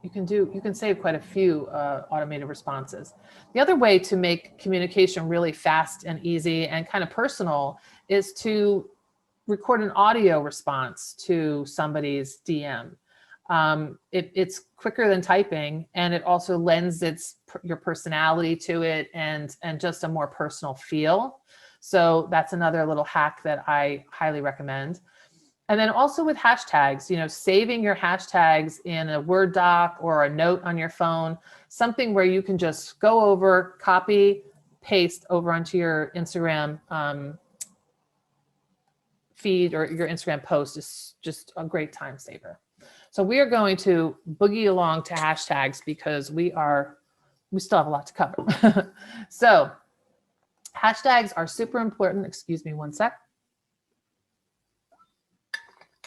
you can do. You can save quite a few automated responses. The other way to make communication really fast and easy and kind of personal is to record an audio response to somebody's DM. It's quicker than typing, and it also lends your personality to it and just a more personal feel. So that's another little hack that I highly recommend. And then also with hashtags, saving your hashtags in a Word doc or a note on your phone, something where you can just go over, copy, paste over onto your Instagram feed or your Instagram post is just a great time saver. So we are going to boogie along to hashtags because we are we still have a lot to cover. So hashtags are super important. Excuse me one sec.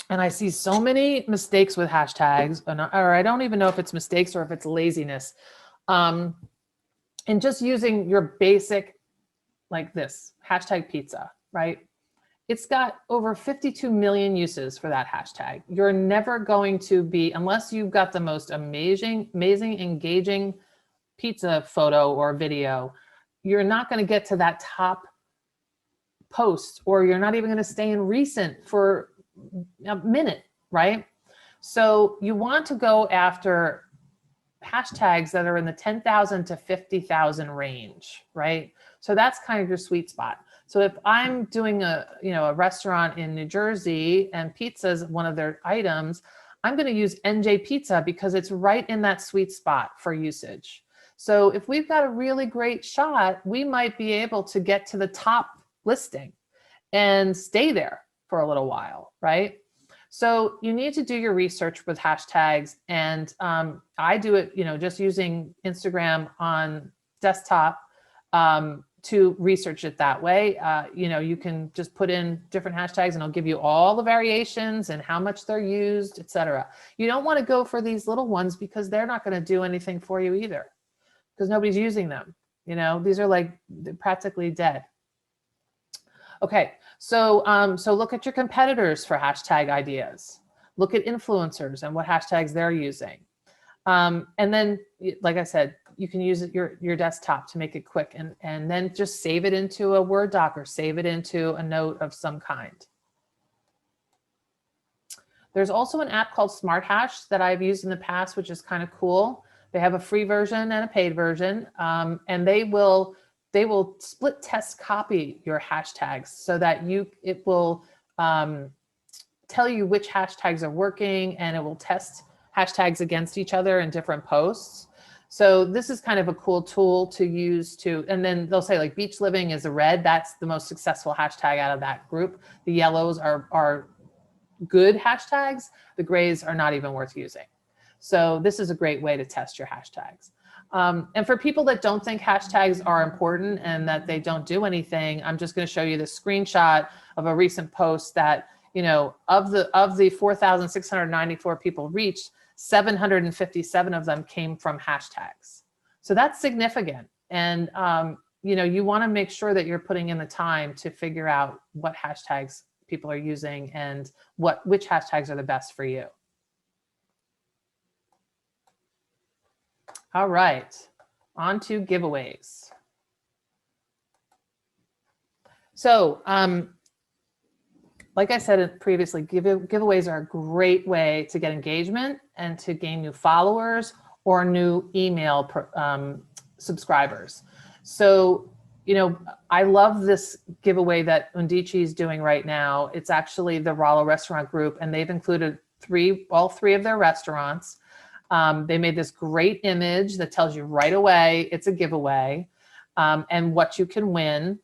And I see so many mistakes with hashtags, or I don't even know if it's mistakes or if it's laziness. And just using your basic, like this, hashtag pizza, right? It's got over 52 million uses for that hashtag. You're never going to be, unless you've got the most amazing, engaging pizza photo or video, you're not going to get to that top post, or you're not even going to stay in recent for a minute, right? So you want to go after hashtags that are in the 10,000 to 50,000 range, right? So that's kind of your sweet spot. So if I'm doing a restaurant in New Jersey and pizza is one of their items, I'm going to use NJ Pizza because it's right in that sweet spot for usage. So if we've got a really great shot, we might be able to get to the top listing and stay there for a little while, right? So you need to do your research with hashtags, and I do it, just using Instagram on desktop to research it that way. You can just put in different hashtags and it'll give you all the variations and how much they're used, etc. You don't want to go for these little ones because they're not going to do anything for you either, because nobody's using them. These are like practically dead. Okay, so look at your competitors for hashtag ideas. Look at influencers and what hashtags they're using. And then, like I said, you can use your desktop to make it quick, and then just save it into a Word doc or save it into a note of some kind. There's also an app called Smart Hash that I've used in the past, which is kind of cool. They have a free version and a paid version, and they will split test copy your hashtags so that it will tell you which hashtags are working, and it will test hashtags against each other in different posts. So this is kind of a cool tool to use and then they'll say like beach living is a red. That's the most successful hashtag out of that group. The yellows are good hashtags. The grays are not even worth using. So this is a great way to test your hashtags. And for people that don't think hashtags are important and that they don't do anything, I'm just going to show you this screenshot of a recent post that, of the 4,694 people reached, 757 of them came from hashtags. So that's significant. And, you want to make sure that you're putting in the time to figure out what hashtags people are using and which hashtags are the best for you. All right, on to giveaways. So, like I said previously, giveaways are a great way to get engagement and to gain new followers or new email subscribers. So, I love this giveaway that Untitled is doing right now. It's actually the Rollo Restaurant Group, and they've included all three of their restaurants. They made this great image that tells you right away it's a giveaway and what you can win.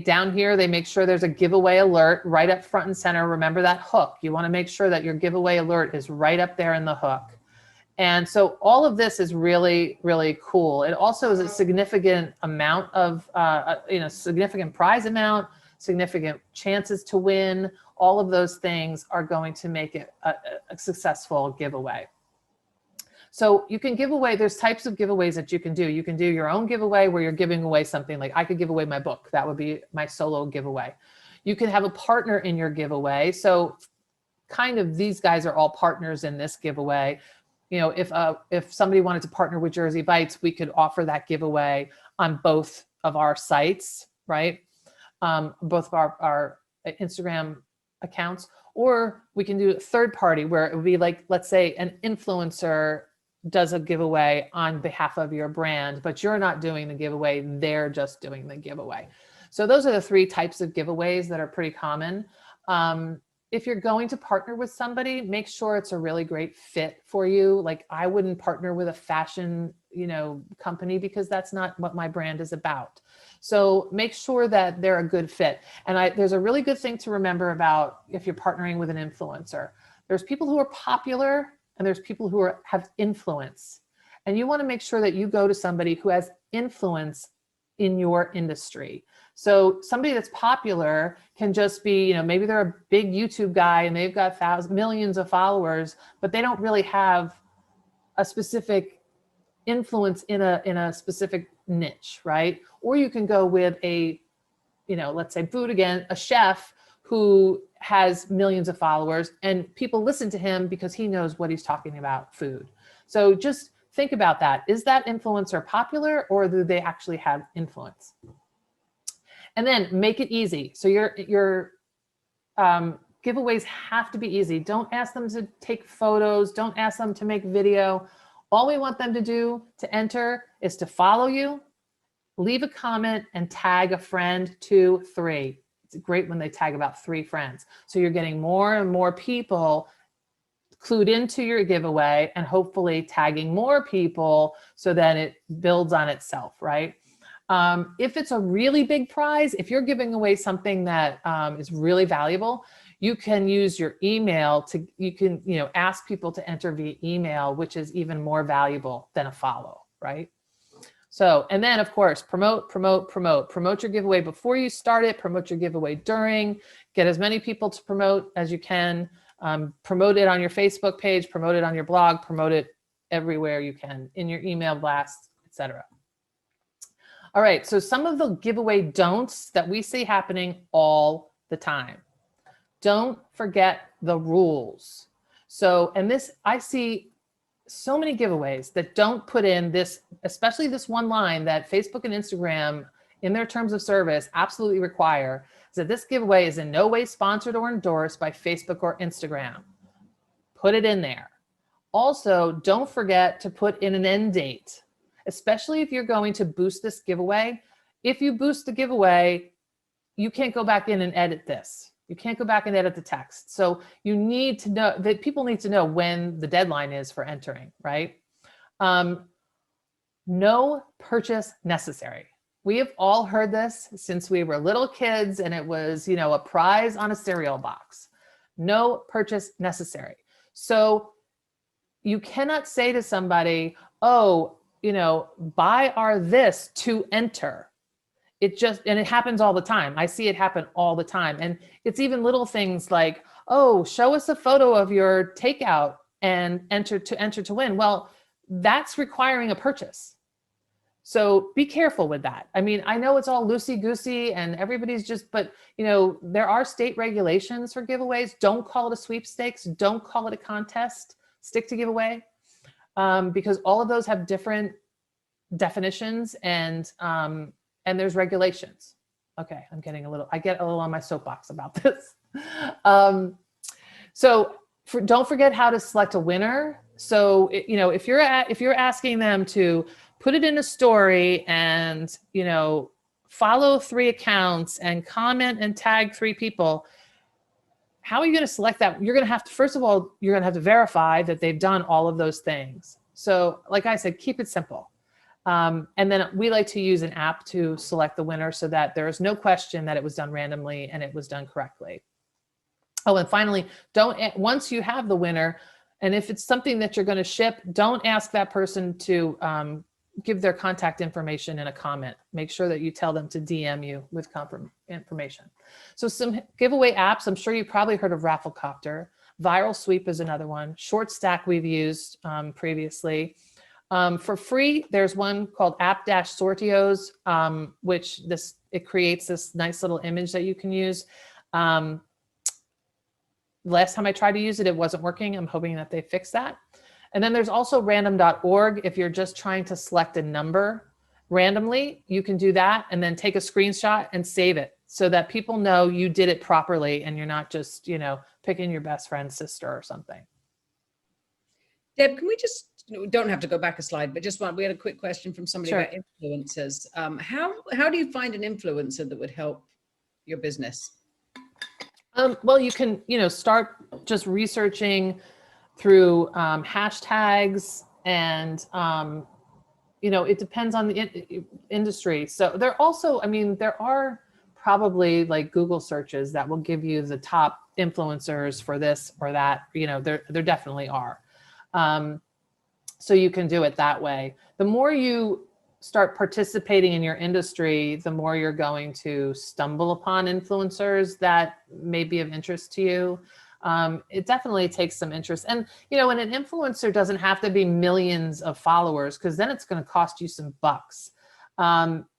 Down here, they make sure there's a giveaway alert right up front and center. Remember that hook. You want to make sure that your giveaway alert is right up there in the hook. And so all of this is really, really cool. It also is a significant amount of, significant prize amount, significant chances to win. All of those things are going to make it a successful giveaway. So you can give away, there's types of giveaways that you can do. You can do your own giveaway where you're giving away something, like I could give away my book. That would be my solo giveaway. You can have a partner in your giveaway. So kind of these guys are all partners in this giveaway. If somebody wanted to partner with Jersey Bites, we could offer that giveaway on both of our sites, right? Both of our Instagram accounts, or we can do a third party where it would be like, let's say an influencer does a giveaway on behalf of your brand, but you're not doing the giveaway, they're just doing the giveaway. So those are the three types of giveaways that are pretty common. If you're going to partner with somebody, make sure it's a really great fit for you. Like I wouldn't partner with a fashion, company because that's not what my brand is about. So make sure that they're a good fit. And there's a really good thing to remember about if you're partnering with an influencer. There's people who are popular and there's people who have influence. And you want to make sure that you go to somebody who has influence in your industry. So somebody that's popular can just be, maybe they're a big YouTube guy and they've got millions of followers, but they don't really have a specific influence in a specific niche, right? Or you can go with a, let's say food again, a chef who has millions of followers and people listen to him because he knows what he's talking about food. So just think about that. Is that influencer popular, or do they actually have influence? And then make it easy. So your giveaways have to be easy. Don't ask them to take photos. Don't ask them to make video. All we want them to do to enter is to follow you, leave a comment, and tag a friend, 2, 3. It's great when they tag about 3 friends. So you're getting more and more people clued into your giveaway and hopefully tagging more people so that it builds on itself, right? If it's a really big prize, if you're giving away something that is really valuable, you can use your email to, ask people to enter via email, which is even more valuable than a follow, right? So, and then of course, promote your giveaway before you start it, promote your giveaway during, get as many people to promote as you can, promote it on your Facebook page, promote it on your blog, promote it everywhere you can, in your email blasts, etc. All right, so some of the giveaway don'ts that we see happening all the time. Don't forget the rules. So, and this, I see so many giveaways that don't put in this, especially this one line that Facebook and Instagram in their terms of service absolutely require, is that this giveaway is in no way sponsored or endorsed by Facebook or Instagram. Put it in there. Also, don't forget to put in an end date, especially if you're going to boost this giveaway. If you boost the giveaway, you can't go back in and edit this. You can't go back and edit the text. So you need to know that people need to know when the deadline is for entering, right? No purchase necessary. We have all heard this since we were little kids, and it was, a prize on a cereal box. No purchase necessary. So you cannot say to somebody, oh, buy our this to enter. And it happens all the time. I see it happen all the time. And it's even little things like, oh, show us a photo of your takeout and enter to win. Well, that's requiring a purchase. So be careful with that. I mean, I know it's all loosey-goosey and everybody's just, but there are state regulations for giveaways. Don't call it a sweepstakes. Don't call it a contest. Stick to giveaway, because all of those have different definitions and there's regulations. Okay, I get a little on my soapbox about this. Don't forget how to select a winner. So, if you're asking them to put it in a story and, follow 3 accounts and comment and tag 3 people, how are you going to select that? You're going to have to, first of all, you're going to have to verify that they've done all of those things. So like I said, keep it simple. And then we like to use an app to select the winner so that there is no question that it was done randomly and it was done correctly. Oh, and finally, once you have the winner, and if it's something that you're going to ship, don't ask that person to give their contact information in a comment. Make sure that you tell them to DM you with information. So some giveaway apps, I'm sure you probably heard of Rafflecopter. Viral Sweep is another one. Short Stack we've used previously. For free, there's one called App-Sortios, which it creates this nice little image that you can use. Last time I tried to use it, it wasn't working. I'm hoping that they fix that. And then there's also random.org. If you're just trying to select a number randomly, you can do that and then take a screenshot and save it so that people know you did it properly and you're not just, picking your best friend's sister or something. Deb, can we don't have to go back a slide, but we had a quick question from somebody Sure. about influencers. How do you find an influencer that would help your business? Well, you can, start just researching through hashtags and, it depends on the industry. So there are probably like Google searches that will give you the top influencers for this or that, there definitely are. So you can do it that way. The more you start participating in your industry, the more you're going to stumble upon influencers that may be of interest to you. It definitely takes some interest. And, you know, and an influencer doesn't have to be millions of followers, because then it's going to cost you some bucks.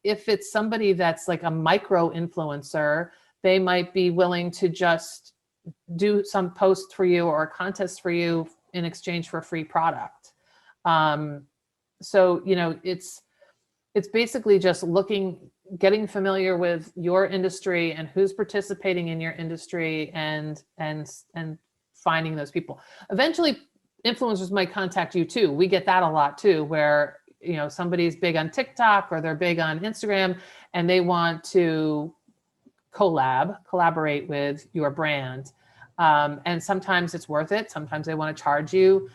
If it's somebody that's like a micro influencer, they might be willing to just do some post for you or a contest for you in exchange for a free product. So, you know, it's basically just getting familiar with your industry and who's participating in your industry, and finding those people. Eventually, influencers might contact you too. We get that a lot too, where, you know, somebody's big on TikTok or they're big on Instagram and they want to collaborate with your brand. And sometimes it's worth it. Sometimes they want to charge you.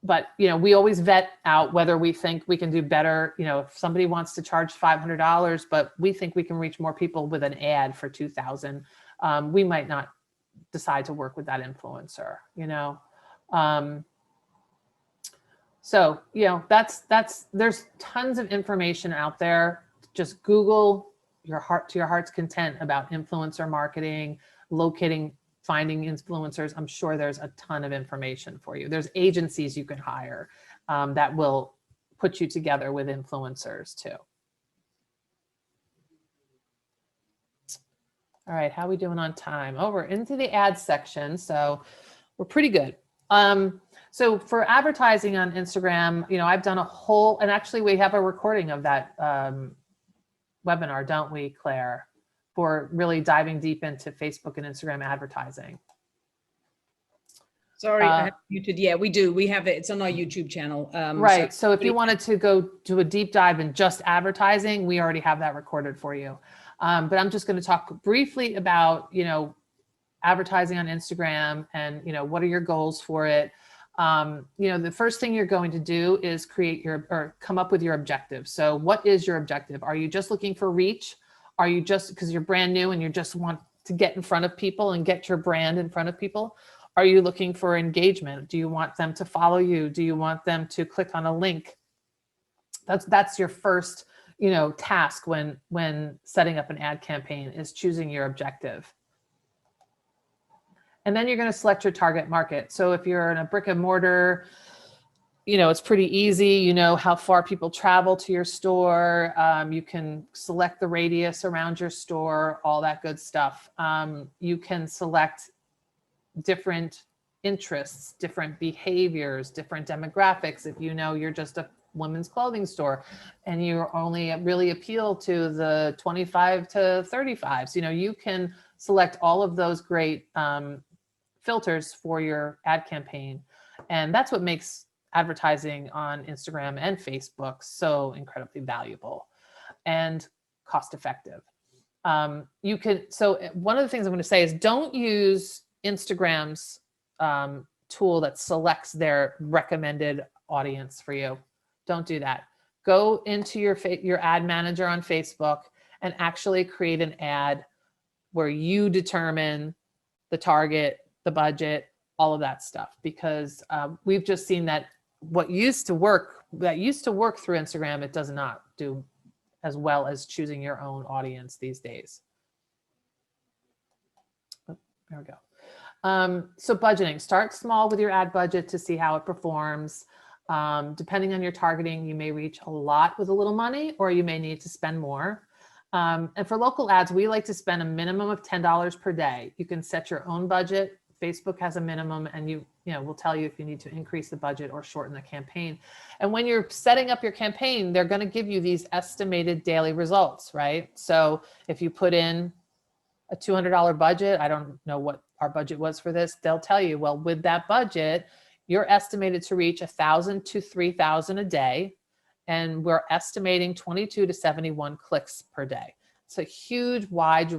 But, you know, we always vet out whether we think we can do better. You know, if somebody wants to charge $500, but we think we can reach more people with an ad for $2,000, we might not decide to work with that influencer, you know? So, you know, there's tons of information out there. Just Google your heart's content about influencer marketing, finding influencers. I'm sure there's a ton of information for you. There's agencies you can hire that will put you together with influencers too. All right, how are we doing on time? Oh, we're into the ads section, so we're pretty good. So for advertising on Instagram, you know, I've done a whole, and actually we have a recording of that webinar, don't we, Claire? For really diving deep into Facebook and Instagram advertising. Sorry, I have muted. Yeah, we do. We have it. It's on our YouTube channel. Right. So if you wanted to go do a deep dive in just advertising, we already have that recorded for you. But I'm just going to talk briefly about, you know, advertising on Instagram and, you know, what are your goals for it? You know, the first thing you're going to do is come up with your objective. So what is your objective? Are you just looking for reach? Are you just, because you're brand new and you just want to get in front of people and get your brand in front of people? Are you looking for engagement? Do you want them to follow you? Do you want them to click on a link? That's your first, you know, task when setting up an ad campaign, is choosing your objective. And then you're going to select your target market. So if you're in a brick and mortar, you know, it's pretty easy. You know how far people travel to your store. You can select the radius around your store, all that good stuff. You can select different interests, different behaviors, different demographics. If you know you're just a women's clothing store and you only really appeal to the 25 to 35s, you know, you can select all of those great filters for your ad campaign. And that's what makes advertising on Instagram and Facebook so incredibly valuable and cost effective. So one of the things I'm going to say is don't use Instagram's tool that selects their recommended audience for you. Don't do that. Go into your ad manager on Facebook and actually create an ad where you determine the target, the budget, all of that stuff, because we've just seen that what used to work through Instagram, it does not do as well as choosing your own audience these days. Oh, there we go. So budgeting, start small with your ad budget to see how it performs. Depending on your targeting, you may reach a lot with a little money, or you may need to spend more. And for local ads, we like to spend a minimum of $10 per day. You can set your own budget. Facebook has a minimum, and you know, will tell you if you need to increase the budget or shorten the campaign. And when you're setting up your campaign, they're going to give you these estimated daily results, right? So if you put in a $200 budget, I don't know what our budget was for this, they'll tell you, well, with that budget, you're estimated to reach 1,000 to 3,000 a day. And we're estimating 22 to 71 clicks per day. It's a huge, wide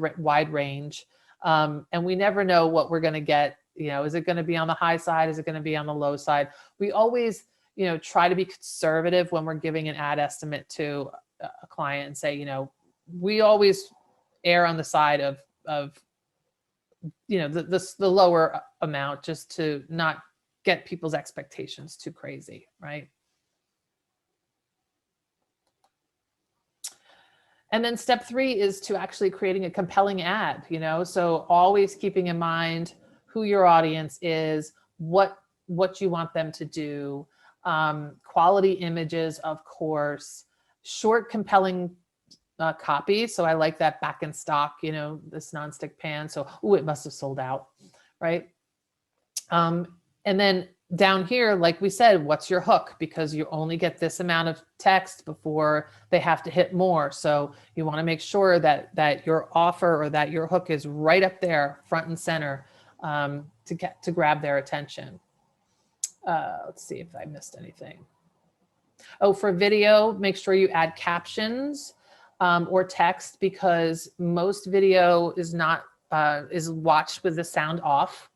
range. And we never know what we're going to get. You know, is it going to be on the high side? Is it going to be on the low side? We always, you know, try to be conservative when we're giving an ad estimate to a client and say, you know, we always err on the side of you know, the lower amount, just to not get people's expectations too crazy, right? And then step 3 is to actually creating a compelling ad, you know, so always keeping in mind who your audience is, what you want them to do, quality images, of course, short, compelling copy. So I like that back in stock, you know, this nonstick pan. So, ooh, it must have sold out, right? And then down here, like we said, what's your hook? Because you only get this amount of text before they have to hit more. So you want to make sure that your offer or that your hook is right up there, front and center, to grab their attention. Let's see if I missed anything. Oh, for video, make sure you add captions or text, because most video is not is watched with the sound off.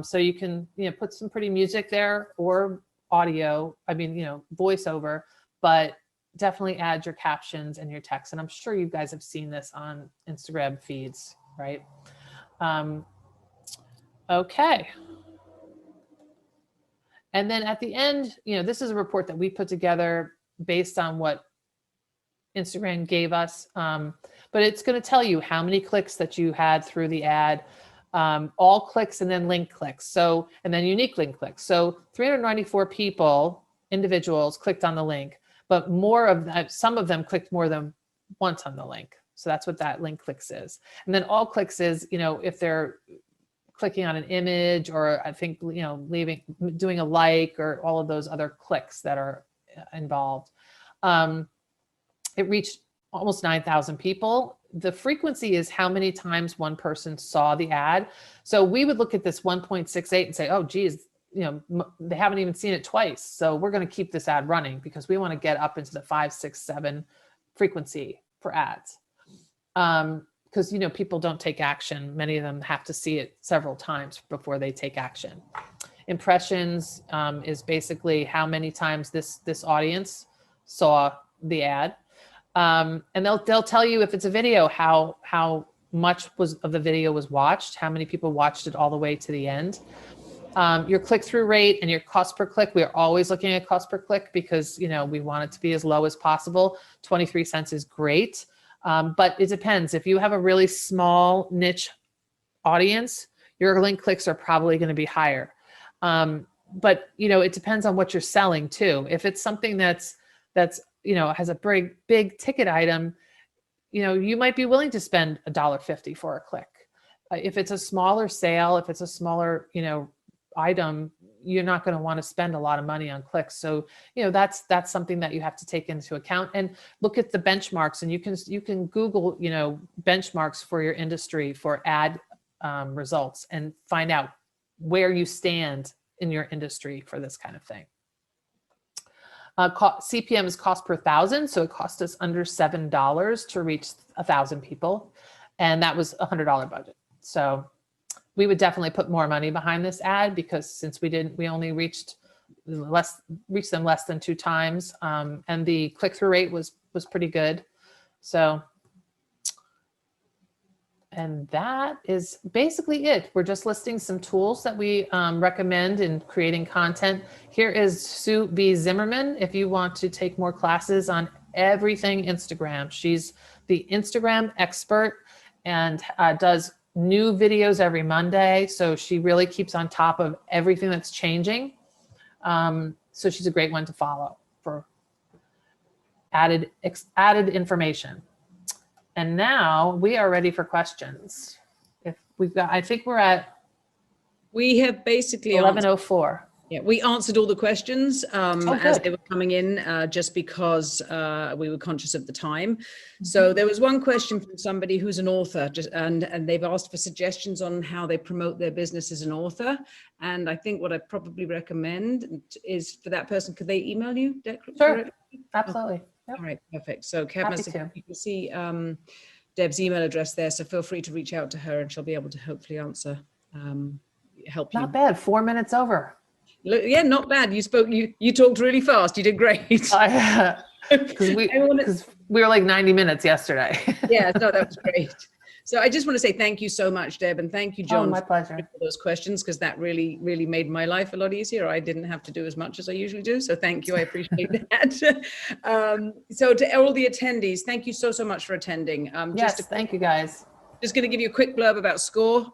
So you can, you know, put some pretty music there or audio, I mean, you know, voiceover, but definitely add your captions and your text. And I'm sure you guys have seen this on Instagram feeds, right? Okay. And then at the end, you know, this is a report that we put together based on what Instagram gave us, but it's going to tell you how many clicks that you had through the ad, all clicks and then link clicks. So, and then unique link clicks. So 394 people, individuals, clicked on the link, but more of that, some of them clicked more than once on the link. So that's what that link clicks is. And then all clicks is, you know, if they're clicking on an image, or I think, you know, doing a like, or all of those other clicks that are involved. It reached almost 9,000 people. The frequency is how many times one person saw the ad. So we would look at this 1.68 and say, oh, geez, you know, they haven't even seen it twice. So we're going to keep this ad running, because we want to get up into the 5, 6, 7 frequency for ads. Because, you know, people don't take action. Many of them have to see it several times before they take action. Impressions is basically how many times this audience saw the ad. And they'll tell you if it's a video, how much of the video was watched, how many people watched it all the way to the end. Your click-through rate and your cost per click. We are always looking at cost per click, because, you know, we want it to be as low as possible. 23 cents is great. But it depends. If you have a really small niche audience, your link clicks are probably going to be higher. But, you know, it depends on what you're selling too. If it's something that's, you know, has a big ticket item, you know, you might be willing to spend $1.50 for a click. If it's a smaller sale, if it's a smaller, you know, item, you're not going to want to spend a lot of money on clicks. So, you know, that's something that you have to take into account, and look at the benchmarks. And you can Google, you know, benchmarks for your industry for ad results, and find out where you stand in your industry for this kind of thing. CPM is cost per thousand. So it cost us under $7 to reach 1,000 people. And that was a $100 budget. So we would definitely put more money behind this ad, because since we only reached them less than 2 times. And the click-through rate was pretty good. So, and that is basically it. We're just listing some tools that we recommend in creating content. Here is Sue B. Zimmerman. If you want to take more classes on everything Instagram, she's the Instagram expert, and does new videos every Monday. So she really keeps on top of everything that's changing. So she's a great one to follow for added information. And now we are ready for questions. If we've got, I think we have basically 11:04. Yeah, we answered all the questions as they were coming in, just because we were conscious of the time. Mm-hmm. So there was one question from somebody who's an author, and they've asked for suggestions on how they promote their business as an author. And I think what I probably recommend is for that person, could they email you? Sure, absolutely. Yep. All right, perfect. So Kevin, you can see Deb's email address there, so feel free to reach out to her, and she'll be able to hopefully answer, help you. Not bad, 4 minutes over. Yeah, not bad. You talked really fast. You did great. Because we were like 90 minutes yesterday. Yeah, no, that was great. So I just want to say thank you so much, Deb, and thank you, John, Oh, my pleasure. for those questions, because that really, really made my life a lot easier. I didn't have to do as much as I usually do. So thank you. I appreciate that. So to all the attendees, thank you so, so much for attending. Yes, thank you guys. Just going to give you a quick blurb about SCORE,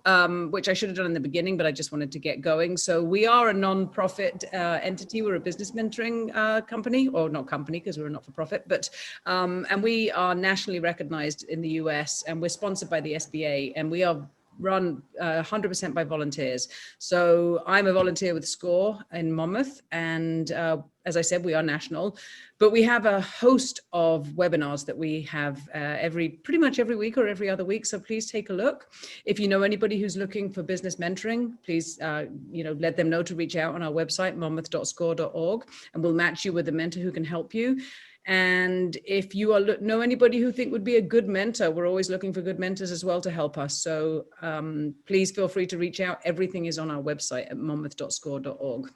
which I should have done in the beginning, but I just wanted to get going. So we are a non-profit entity. We're a business mentoring company, or not company because we're a not-for-profit, but and we are nationally recognized in the US, and we're sponsored by the SBA, and we are run 100% by volunteers. So I'm a volunteer with SCORE in Monmouth, and as I said, we are national, but we have a host of webinars that we have pretty much every week or every other week. So please take a look. If you know anybody who's looking for business mentoring, please let them know to reach out on our website, monmouth.score.org, and we'll match you with a mentor who can help you. And if you know anybody who think would be a good mentor, we're always looking for good mentors as well to help us. So please feel free to reach out. Everything is on our website at monmouth.score.org.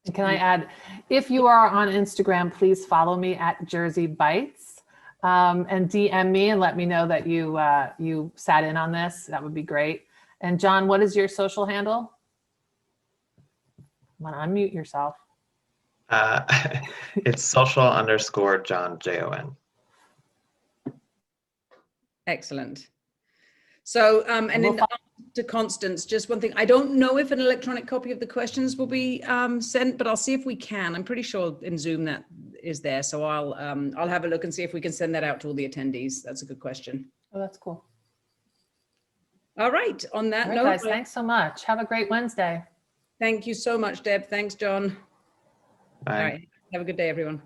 And can I add, if you are on Instagram, please follow me at Jersey Bites and DM me and let me know that you sat in on this. That would be great. And John, what is your social handle? You want to unmute yourself. It's social_John, Jon. Excellent. So, and then to Constance, just one thing. I don't know if an electronic copy of the questions will be sent, but I'll see if we can. I'm pretty sure in Zoom that is there. So I'll have a look and see if we can send that out to all the attendees. That's a good question. Oh, that's cool. All right. On that All right, note, guys, thanks so much. Have a great Wednesday. Thank you so much, Deb. Thanks, John. Bye. All right. Have a good day, everyone.